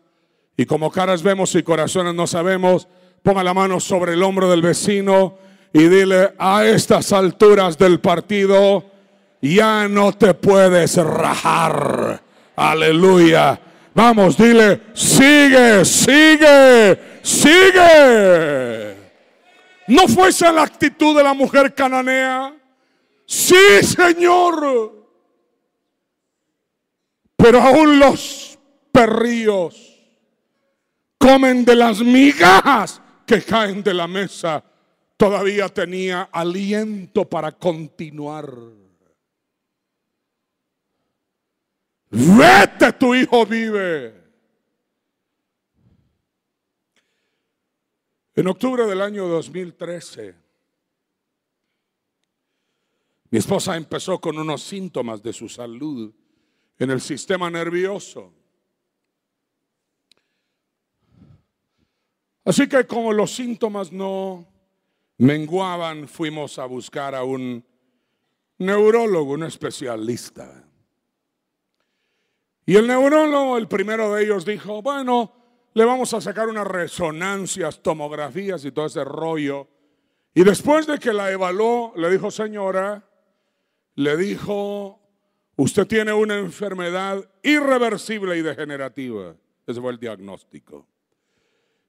y como caras vemos y corazones no sabemos, ponga la mano sobre el hombro del vecino y dile: a estas alturas del partido ya no te puedes rajar. Aleluya. Vamos, dile: sigue, sigue, sigue. ¿No fue esa la actitud de la mujer cananea? Sí, Señor. Pero aún los perrillos comen de las migajas que caen de la mesa. Todavía tenía aliento para continuar. Vete, tu hijo vive. En octubre del año 2013, mi esposa empezó con unos síntomas de su salud en el sistema nervioso. Así que como los síntomas no menguaban, fuimos a buscar a un neurólogo, un especialista. Y el neurólogo, el primero de ellos, dijo: bueno, le vamos a sacar unas resonancias, tomografías y todo ese rollo. Y después de que la evaluó, le dijo: señora, le dijo, usted tiene una enfermedad irreversible y degenerativa. Ese fue el diagnóstico.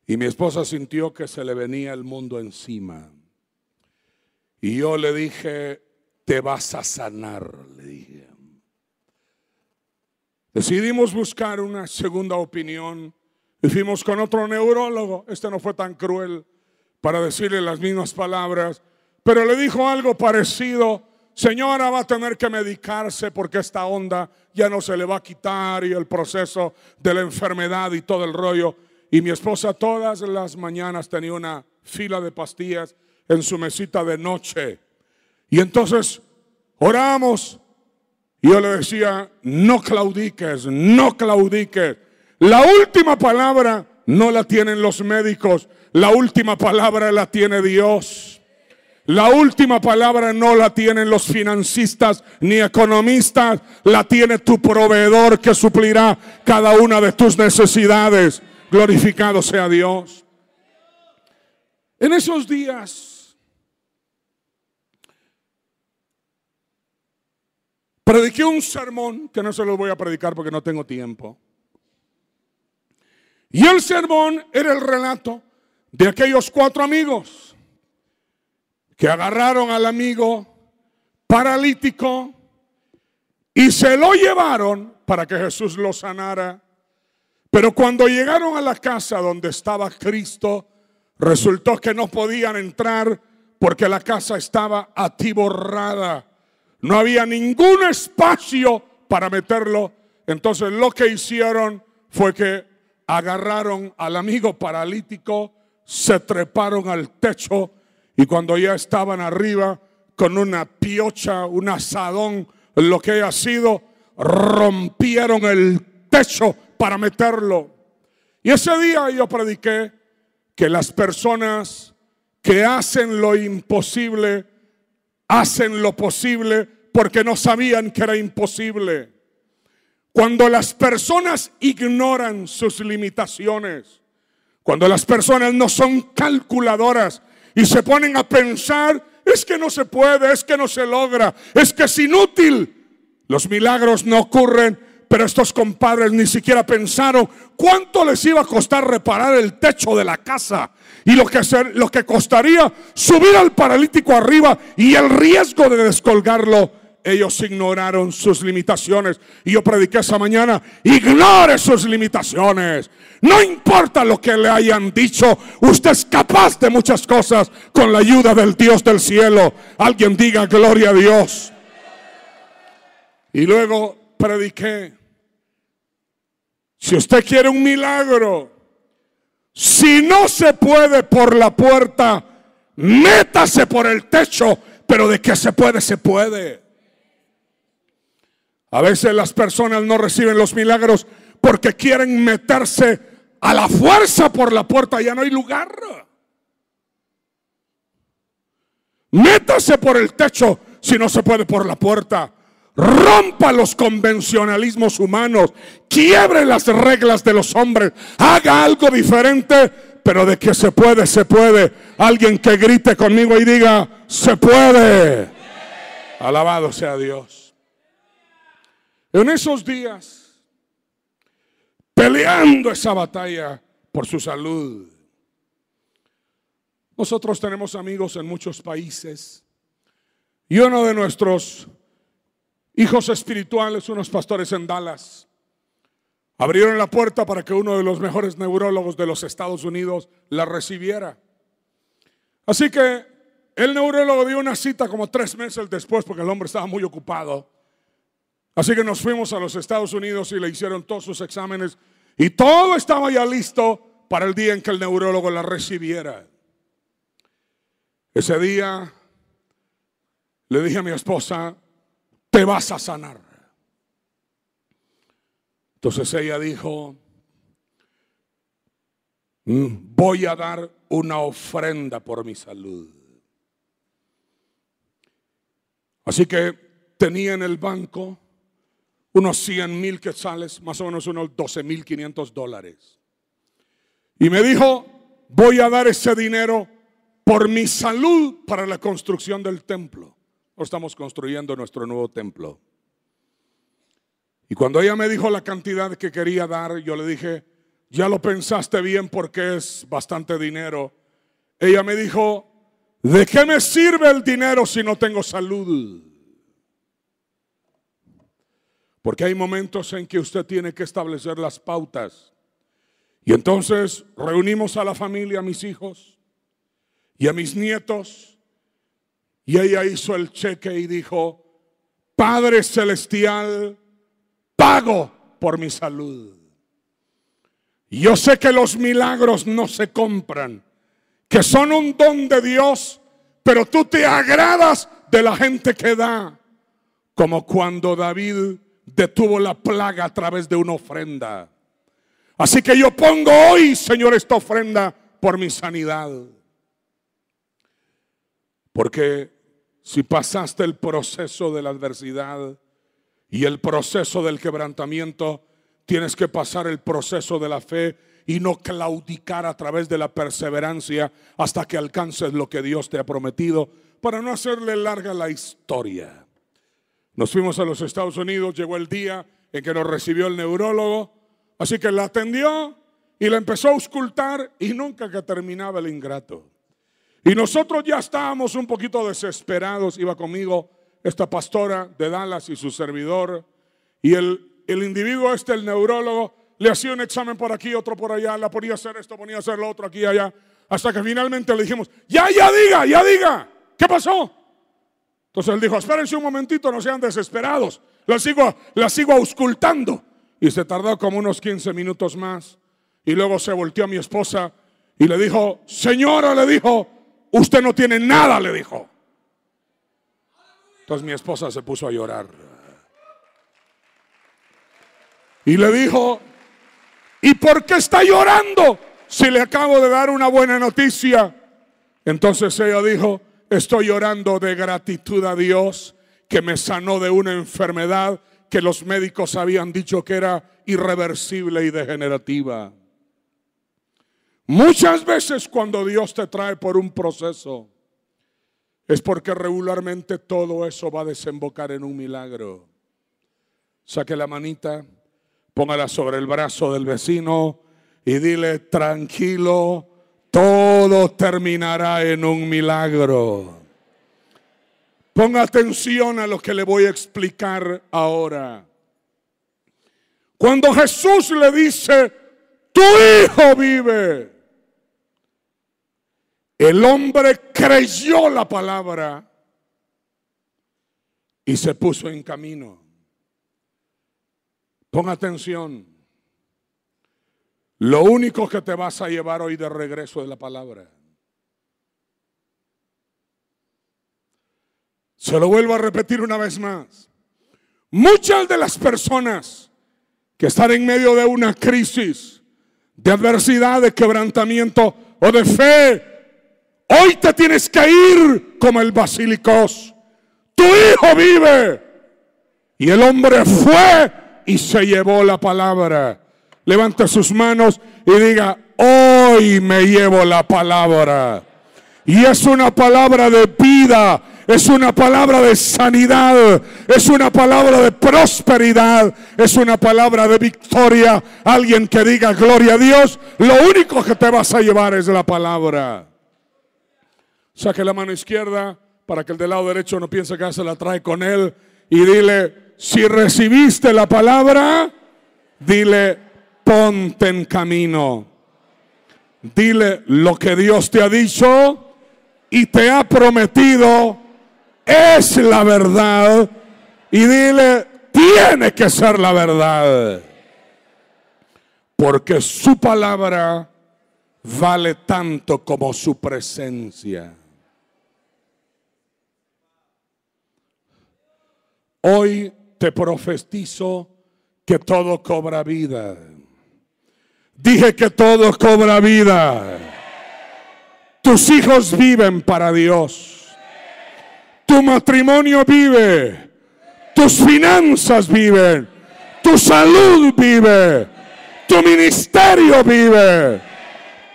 Y mi esposa sintió que se le venía el mundo encima. Y yo le dije: te vas a sanar, le dije. Decidimos buscar una segunda opinión y fuimos con otro neurólogo. Este no fue tan cruel para decirle las mismas palabras, pero le dijo algo parecido: señora, va a tener que medicarse porque esta onda ya no se le va a quitar, y el proceso de la enfermedad y todo el rollo. Y mi esposa todas las mañanas tenía una fila de pastillas en su mesita de noche. Y entonces oramos y yo le decía, no claudiques, no claudiques. La última palabra no la tienen los médicos, la última palabra la tiene Dios. La última palabra no la tienen los financistas ni economistas, la tiene tu proveedor que suplirá cada una de tus necesidades. Glorificado sea Dios. En esos días prediqué un sermón que no se lo voy a predicar porque no tengo tiempo. Y el sermón era el relato de aquellos 4 amigos que agarraron al amigo paralítico y se lo llevaron para que Jesús lo sanara. Pero cuando llegaron a la casa donde estaba Cristo, resultó que no podían entrar porque la casa estaba atiborrada. No había ningún espacio para meterlo. Entonces lo que hicieron fue que agarraron al amigo paralítico, se treparon al techo y cuando ya estaban arriba con una piocha, un asadón, lo que haya sido, rompieron el techo para meterlo. Y ese día yo prediqué que las personas que hacen lo imposible, hacen lo posible porque no sabían que era imposible. Cuando las personas ignoran sus limitaciones, cuando las personas no son calculadoras y se ponen a pensar, es que no se puede, es que no se logra, es que es inútil, los milagros no ocurren. Pero estos compadres ni siquiera pensaron cuánto les iba a costar reparar el techo de la casa y lo que costaría subir al paralítico arriba y el riesgo de descolgarlo. Ellos ignoraron sus limitaciones. Y yo prediqué esa mañana, ignore sus limitaciones. No importa lo que le hayan dicho, usted es capaz de muchas cosas con la ayuda del Dios del cielo. Alguien diga gloria a Dios. Y luego prediqué, si usted quiere un milagro, si no se puede por la puerta, métase por el techo, pero de que se puede, se puede. A veces las personas no reciben los milagros porque quieren meterse a la fuerza por la puerta, ya no hay lugar. Métase por el techo si no se puede por la puerta. Rompa los convencionalismos humanos, quiebre las reglas de los hombres, haga algo diferente, pero de que se puede, se puede. Alguien que grite conmigo y diga, se puede. Alabado sea Dios. En esos días, peleando esa batalla por su salud, nosotros tenemos amigos en muchos países y uno de nuestros hijos espirituales, unos pastores en Dallas, abrieron la puerta para que uno de los mejores neurólogos de los Estados Unidos la recibiera. Así que el neurólogo dio una cita como 3 meses después porque el hombre estaba muy ocupado. Así que nos fuimos a los Estados Unidos y le hicieron todos sus exámenes y todo estaba ya listo para el día en que el neurólogo la recibiera. Ese día le dije a mi esposa, te vas a sanar. Entonces ella dijo, voy a dar una ofrenda por mi salud. Así que tenía en el banco unos 100,000 quetzales, más o menos unos $12,500. Y me dijo, voy a dar ese dinero por mi salud para la construcción del templo. Estamos construyendo nuestro nuevo templo. Y cuando ella me dijo la cantidad que quería dar, yo le dije, ya lo pensaste bien porque es bastante dinero. Ella me dijo, ¿de qué me sirve el dinero si no tengo salud? Porque hay momentos en que usted tiene que establecer las pautas. Y entonces reunimos a la familia, a mis hijos y a mis nietos. Y ella hizo el cheque y dijo, Padre Celestial, pago por mi salud. Y yo sé que los milagros no se compran, que son un don de Dios pero tú te agradas de la gente que da, como cuando David detuvo la plaga a través de una ofrenda. Así que yo pongo hoy, Señor, esta ofrenda por mi sanidad. Porque si pasaste el proceso de la adversidad y el proceso del quebrantamiento, tienes que pasar el proceso de la fe y no claudicar a través de la perseverancia hasta que alcances lo que Dios te ha prometido, para no hacerle larga la historia. Nos fuimos a los Estados Unidos, llegó el día en que nos recibió el neurólogo, así que la atendió y la empezó a auscultar y nunca que terminaba el ingrato. Y nosotros ya estábamos un poquito desesperados. Iba conmigo esta pastora de Dallas y su servidor, y el individuo el neurólogo, le hacía un examen por aquí, otro por allá, la ponía a hacer esto, ponía a hacer lo otro aquí y allá, hasta que finalmente le dijimos, ya diga, ¿qué pasó? Entonces él dijo, espérense un momentito, no sean desesperados, la sigo auscultando. Y se tardó como unos 15 minutos más, y luego se volteó a mi esposa y le dijo, señora, le dijo, usted no tiene nada, le dijo. Entonces mi esposa se puso a llorar y le dijo, ¿y por qué está llorando si le acabo de dar una buena noticia? Entonces ella dijo, estoy llorando de gratitud a Dios que me sanó de una enfermedad que los médicos habían dicho que era irreversible y degenerativa. Muchas veces cuando Dios te trae por un proceso, es porque regularmente todo eso va a desembocar en un milagro. Saque la manita, póngala sobre el brazo del vecino y dile, tranquilo, todo terminará en un milagro. Ponga atención a lo que le voy a explicar ahora. Cuando Jesús le dice, tu hijo vive, el hombre creyó la palabra y se puso en camino. Ponga atención. Lo único que te vas a llevar hoy de regreso es la palabra. Se lo vuelvo a repetir una vez más. Muchas de las personas que están en medio de una crisis, de adversidad, de quebrantamiento o de fe, hoy te tienes que ir como el basilicos. Tu hijo vive. Y el hombre fue y se llevó la palabra. Levante sus manos y diga, hoy me llevo la palabra. Y es una palabra de vida, es una palabra de sanidad, es una palabra de prosperidad, es una palabra de victoria. Alguien que diga gloria a Dios, lo único que te vas a llevar es la palabra. Saque la mano izquierda para que el del lado derecho no piense que ya se la trae con él. Y dile, si recibiste la palabra, dile, ponte en camino. Dile, lo que Dios te ha dicho y te ha prometido es la verdad. Y dile, tiene que ser la verdad. Porque su palabra vale tanto como su presencia. Hoy te profetizo que todo cobra vida. Dije que todo cobra vida. Tus hijos viven para Dios. Tu matrimonio vive. Tus finanzas viven. Tu salud vive. Tu ministerio vive.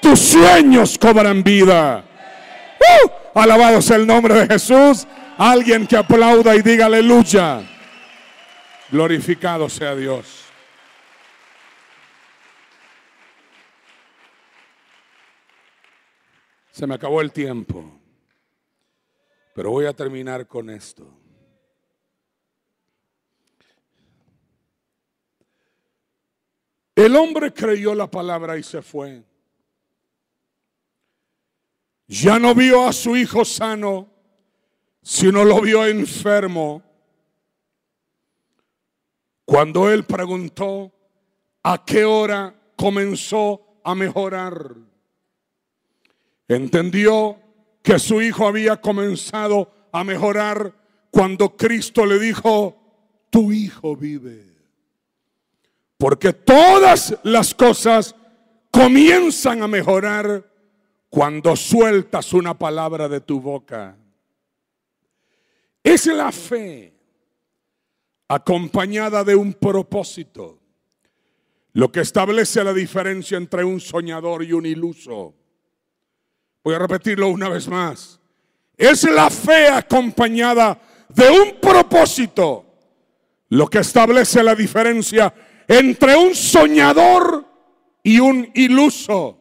Tus sueños cobran vida. Alabado sea el nombre de Jesús. Alguien que aplauda y diga aleluya. Glorificado sea Dios. Se me acabó el tiempo, pero voy a terminar con esto. El hombre creyó la palabra y se fue. Ya no vio a su hijo sano, sino lo vio enfermo. Cuando él preguntó a qué hora comenzó a mejorar, entendió que su hijo había comenzado a mejorar cuando Cristo le dijo: tu hijo vive. Porque todas las cosas comienzan a mejorar cuando sueltas una palabra de tu boca. Es la fe acompañada de un propósito lo que establece la diferencia entre un soñador y un iluso. Voy a repetirlo una vez más. Es la fe acompañada de un propósito lo que establece la diferencia entre un soñador y un iluso.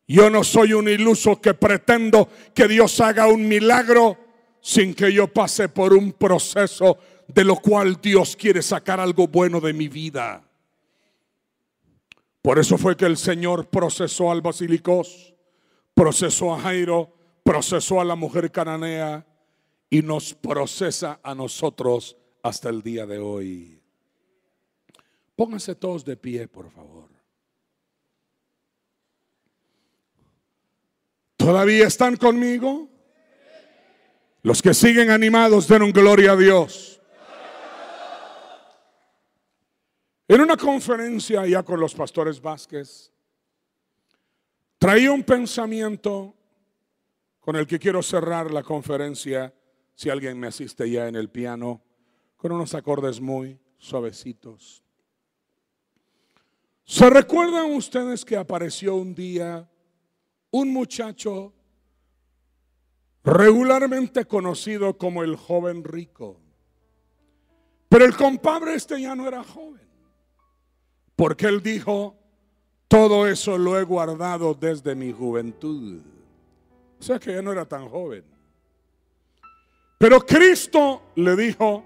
Yo no soy un iluso que pretendo que Dios haga un milagro sin que yo pase por un proceso de lo cual Dios quiere sacar algo bueno de mi vida. Por eso fue que el Señor procesó al basilicos, procesó a Jairo, procesó a la mujer cananea y nos procesa a nosotros hasta el día de hoy. Pónganse todos de pie, por favor. ¿Todavía están conmigo? Los que siguen animados, den un gloria a Dios. En una conferencia ya con los pastores Vázquez, traía un pensamiento con el que quiero cerrar la conferencia, si alguien me asiste ya en el piano, con unos acordes muy suavecitos. ¿Se recuerdan ustedes que apareció un día un muchacho regularmente conocido como el joven rico? Pero el compadre ya no era joven, porque él dijo: todo eso lo he guardado desde mi juventud. O sea que ya no era tan joven. Pero Cristo le dijo: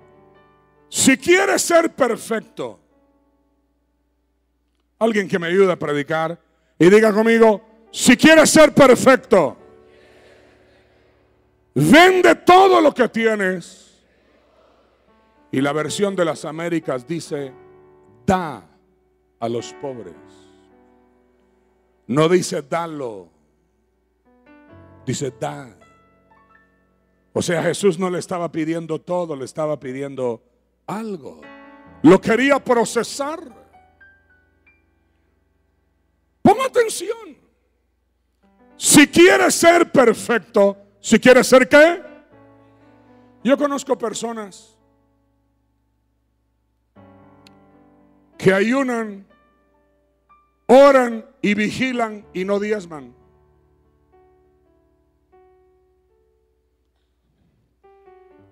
si quieres ser perfecto, alguien que me ayude a predicar y diga conmigo: si quieres ser perfecto, vende todo lo que tienes. Y la versión de las Américas dice: da a los pobres. No dice dalo, dice da. O sea, Jesús no le estaba pidiendo todo, le estaba pidiendo algo. Lo quería procesar. Ponga atención. Si quieres ser perfecto, si quieres ser ¿qué? Yo conozco personas que ayunan, oran y vigilan y no diezman.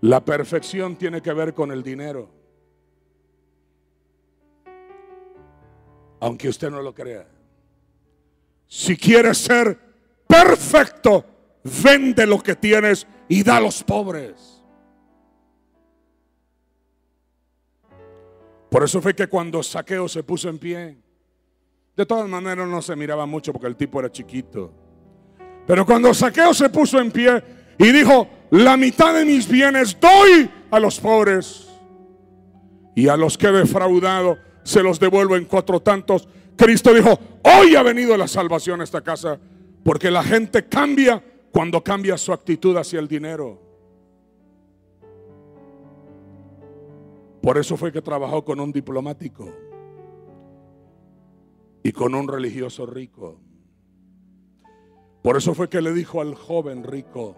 La perfección tiene que ver con el dinero, aunque usted no lo crea. Si quieres ser perfecto, vende lo que tienes y da a los pobres. Por eso fue que cuando Zaqueo se puso en pie, de todas maneras no se miraba mucho porque el tipo era chiquito, pero cuando Zaqueo se puso en pie y dijo: la mitad de mis bienes doy a los pobres, y a los que he defraudado se los devuelvo en 4 tantos. Cristo dijo: hoy ha venido la salvación a esta casa, porque la gente cambia cuando cambia su actitud hacia el dinero. Por eso fue que trabajó con un diplomático y con un religioso rico. Por eso fue que le dijo al joven rico: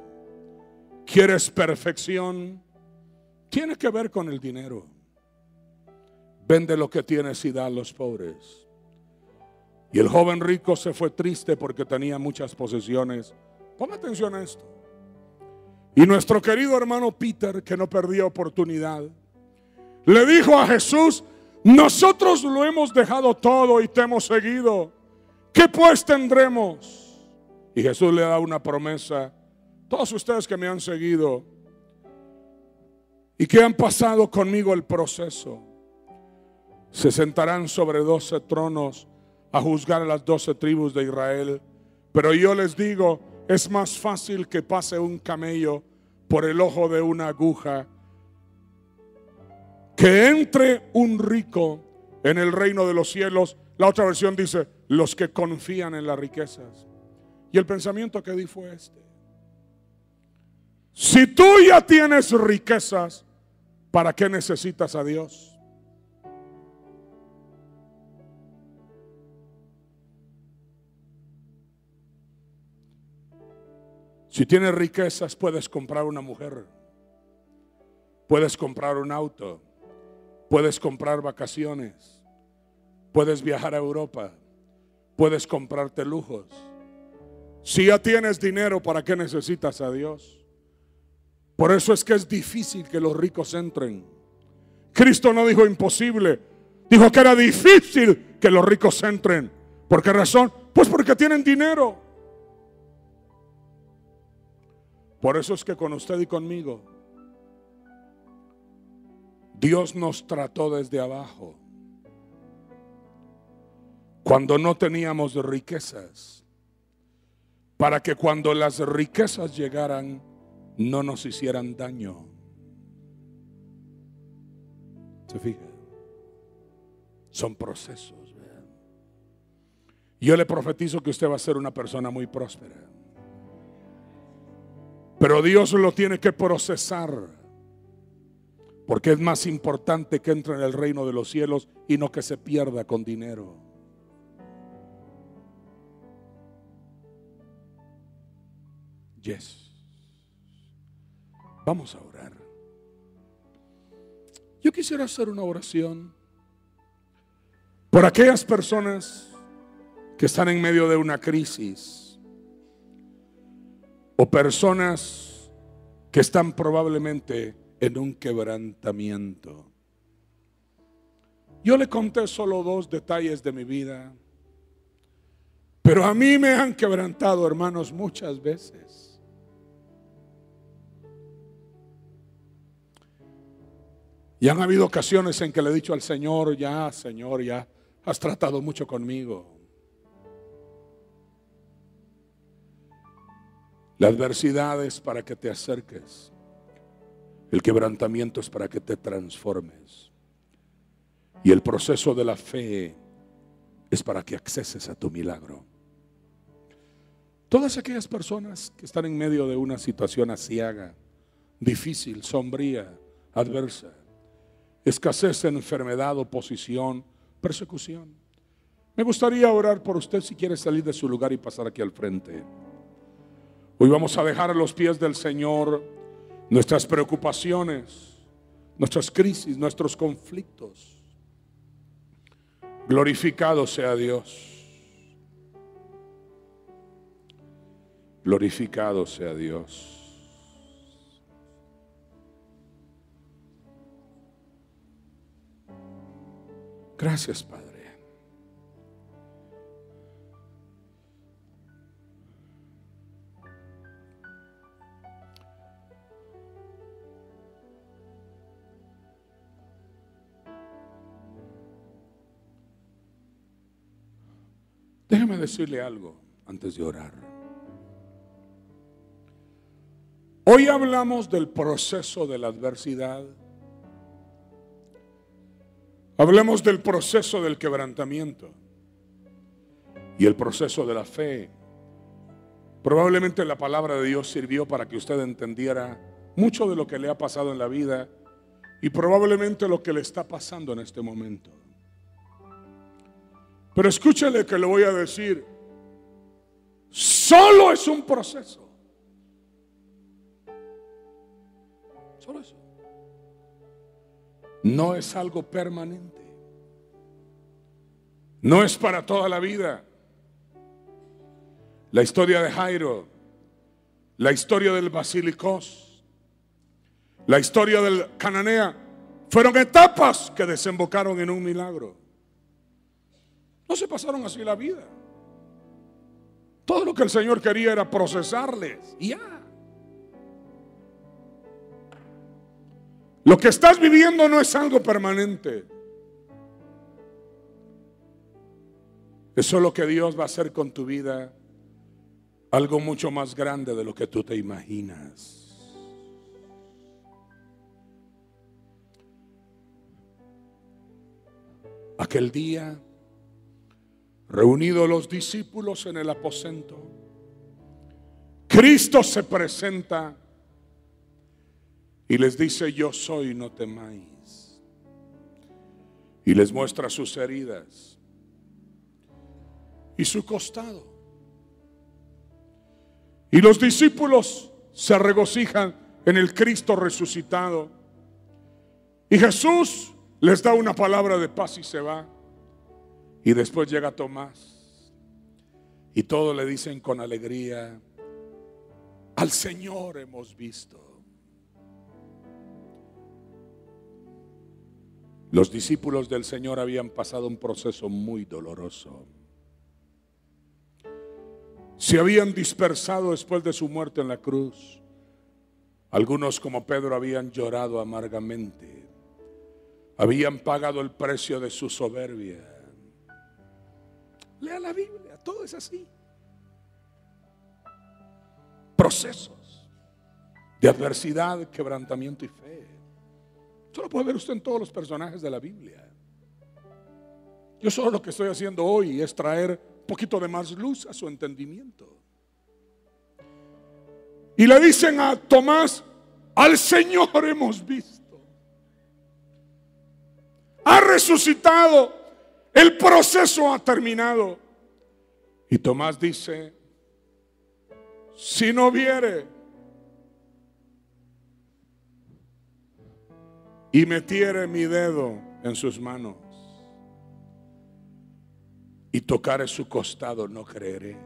¿quieres perfección? Tiene que ver con el dinero. Vende lo que tienes y da a los pobres. Y el joven rico se fue triste porque tenía muchas posesiones. Ponga atención a esto. Y nuestro querido hermano Peter, que no perdía oportunidad, le dijo a Jesús: nosotros lo hemos dejado todo y te hemos seguido. ¿Qué pues tendremos? Y Jesús le da una promesa: todos ustedes que me han seguido y que han pasado conmigo el proceso, se sentarán sobre 12 tronos a juzgar a las 12 tribus de Israel. Pero yo les digo, es más fácil que pase un camello por el ojo de una aguja que entre un rico en el reino de los cielos. La otra versión dice: los que confían en las riquezas. Y el pensamiento que di fue este: Si tú ya tienes riquezas, ¿para qué necesitas a Dios? Si tienes riquezas, puedes comprar una mujer, puedes comprar un auto, puedes comprar vacaciones, puedes viajar a Europa, puedes comprarte lujos. Si ya tienes dinero, ¿para qué necesitas a Dios? Por eso es que es difícil que los ricos entren. Cristo no dijo imposible, dijo que era difícil que los ricos entren. ¿Por qué razón? Pues porque tienen dinero. Por eso es que con usted y conmigo, Dios nos trató desde abajo. Cuando no teníamos riquezas, para que cuando las riquezas llegaran, no nos hicieran daño. ¿Se fija? Son procesos, ¿verdad? Yo le profetizo que usted va a ser una persona muy próspera. Pero Dios lo tiene que procesar, porque es más importante que entre en el reino de los cielos y no que se pierda con dinero. Yes. Vamos a orar. Yo quisiera hacer una oración por aquellas personas que están en medio de una crisis, o personas que están probablemente en un quebrantamiento. Yo le conté solo 2 detalles de mi vida, pero a mí me han quebrantado, hermanos, muchas veces. Y han habido ocasiones en que le he dicho al Señor, ya, Señor, ya has tratado mucho conmigo. La adversidad es para que te acerques. El quebrantamiento es para que te transformes. Y el proceso de la fe es para que acceses a tu milagro. Todas aquellas personas que están en medio de una situación aciaga, difícil, sombría, adversa, escasez, enfermedad, oposición, persecución. Me gustaría orar por usted si quiere salir de su lugar y pasar aquí al frente. Hoy vamos a dejar a los pies del Señor nuestras preocupaciones, nuestras crisis, nuestros conflictos. Glorificado sea Dios. Glorificado sea Dios. Gracias, Padre. Déjeme decirle algo antes de orar. Hoy hablamos del proceso de la adversidad. Hablemos del proceso del quebrantamiento y el proceso de la fe. Probablemente la palabra de Dios sirvió para que usted entendiera mucho de lo que le ha pasado en la vida y probablemente lo que le está pasando en este momento. Pero escúchale que le voy a decir, solo es un proceso. Solo eso. No es algo permanente. No es para toda la vida. La historia de Jairo, la historia del Basilicos, la historia del Cananea, fueron etapas que desembocaron en un milagro. No se pasaron así la vida. Todo lo que el Señor quería era procesarles. Y ya. Lo que estás viviendo no es algo permanente. Eso es lo que Dios va a hacer con tu vida. Algo mucho más grande de lo que tú te imaginas. Aquel día, reunidos los discípulos en el aposento, Cristo se presenta y les dice: yo soy, no temáis. Y les muestra sus heridas y su costado. Y los discípulos se regocijan en el Cristo resucitado. Y Jesús les da una palabra de paz y se va. Y después llega Tomás. Y todos le dicen con alegría: al Señor hemos visto. Los discípulos del Señor habían pasado un proceso muy doloroso. Se habían dispersado después de su muerte en la cruz. Algunos, como Pedro, habían llorado amargamente. Habían pagado el precio de su soberbia. Lea la Biblia, todo es así. Procesos de adversidad, quebrantamiento y fe. Eso lo puede ver usted en todos los personajes de la Biblia. Yo solo lo que estoy haciendo hoy es traer un poquito de más luz a su entendimiento. Y le dicen a Tomás: al Señor hemos visto. Ha resucitado. El proceso ha terminado. Y Tomás dice: si no viere y metiere mi dedo en sus manos y tocare su costado, no creeré.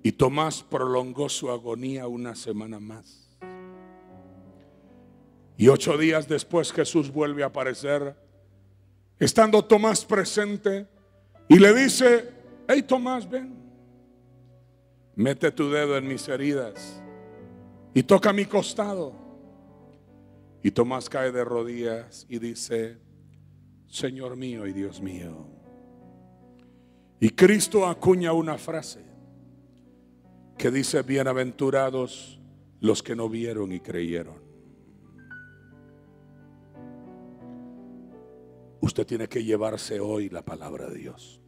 Y Tomás prolongó su agonía una semana más. Y 8 días después Jesús vuelve a aparecer, estando Tomás presente, y le dice: hey Tomás, ven, mete tu dedo en mis heridas y toca mi costado. Y Tomás cae de rodillas y dice: Señor mío y Dios mío. Y Cristo acuña una frase que dice: bienaventurados los que no vieron y creyeron. Usted tiene que llevarse hoy la palabra de Dios.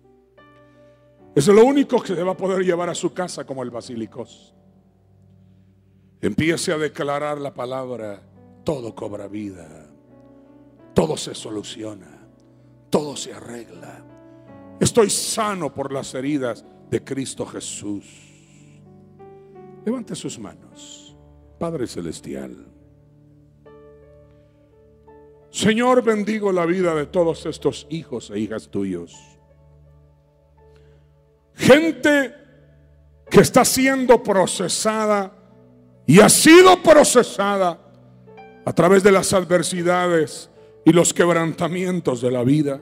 Eso es lo único que se va a poder llevar a su casa como el basilicos. Empiece a declarar la palabra. Todo cobra vida, todo se soluciona, todo se arregla. Estoy sano por las heridas de Cristo Jesús. Levante sus manos. Padre celestial, Señor, bendigo la vida de todos estos hijos e hijas tuyos. Gente que está siendo procesada y ha sido procesada a través de las adversidades y los quebrantamientos de la vida.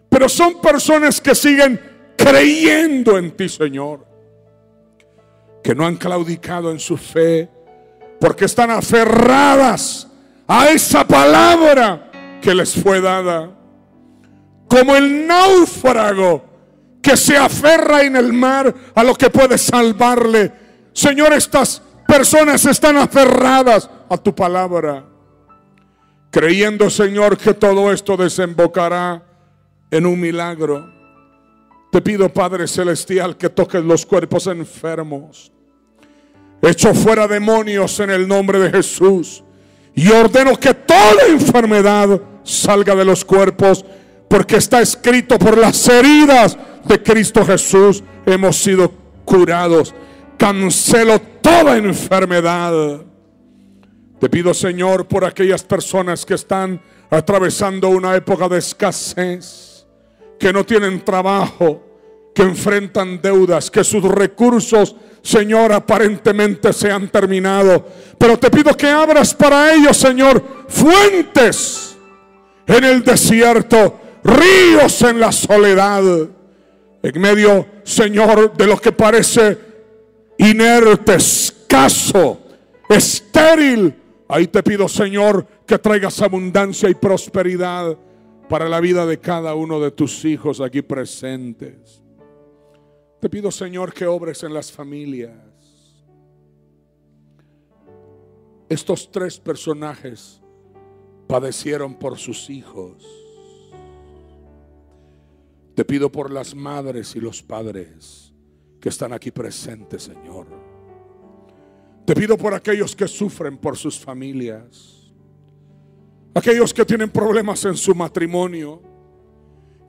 Pero son personas que siguen creyendo en ti, Señor. Que no han claudicado en su fe, porque están aferradas a esa palabra que les fue dada. Como el náufrago que se aferra en el mar a lo que puede salvarle. Señor, estas personas están aferradas a tu palabra, creyendo, Señor, que todo esto desembocará en un milagro. Te pido, Padre celestial, que toques los cuerpos enfermos. Echo fuera demonios en el nombre de Jesús y ordeno que toda enfermedad salga de los cuerpos, porque está escrito: por las heridas de Cristo Jesús hemos sido curados. Cancelo toda enfermedad. Te pido, Señor, por aquellas personas que están atravesando una época de escasez, que no tienen trabajo, que enfrentan deudas, que sus recursos, Señor, aparentemente se han terminado. Pero te pido que abras para ellos, Señor, fuentes en el desierto, ríos en la soledad, en medio, Señor, de lo que parece inerte, escaso, estéril. Ahí te pido, Señor, que traigas abundancia y prosperidad para la vida de cada uno de tus hijos aquí presentes. Te pido, Señor, que obres en las familias. Estos 3 personajes padecieron por sus hijos. Te pido por las madres y los padres que están aquí presentes, Señor. Te pido por aquellos que sufren por sus familias, aquellos que tienen problemas en su matrimonio,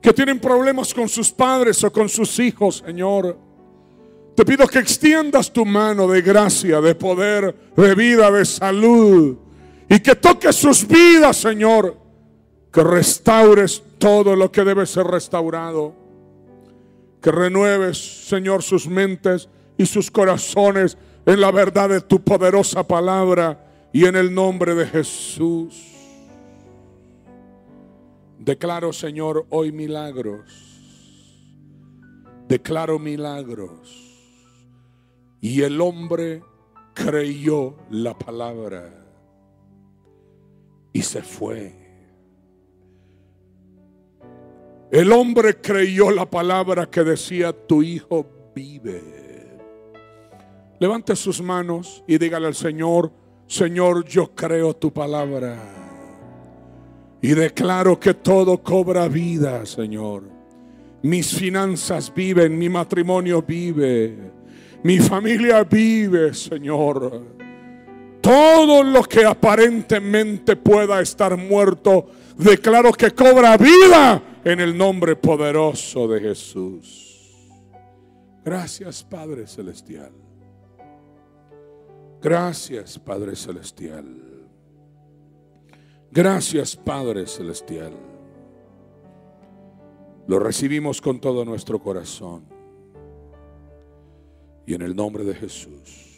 que tienen problemas con sus padres o con sus hijos, Señor. Te pido que extiendas tu mano de gracia, de poder, de vida, de salud, y que toques sus vidas, Señor. Que restaures todo lo que debe ser restaurado. Que renueves, Señor, sus mentes y sus corazones en la verdad de tu poderosa palabra, y en el nombre de Jesús. Declaro, Señor, hoy milagros. Declaro milagros. Y el hombre creyó la palabra y se fue. El hombre creyó la palabra que decía: tu hijo vive. Levante sus manos y dígale al Señor: Señor, yo creo tu palabra y declaro que todo cobra vida, Señor. Mis finanzas viven, mi matrimonio vive, mi familia vive, Señor. Todo lo que aparentemente pueda estar muerto, declaro que cobra vida en el nombre poderoso de Jesús. Gracias, Padre Celestial. Gracias, Padre Celestial. Gracias, Padre Celestial. Lo recibimos con todo nuestro corazón. Y en el nombre de Jesús.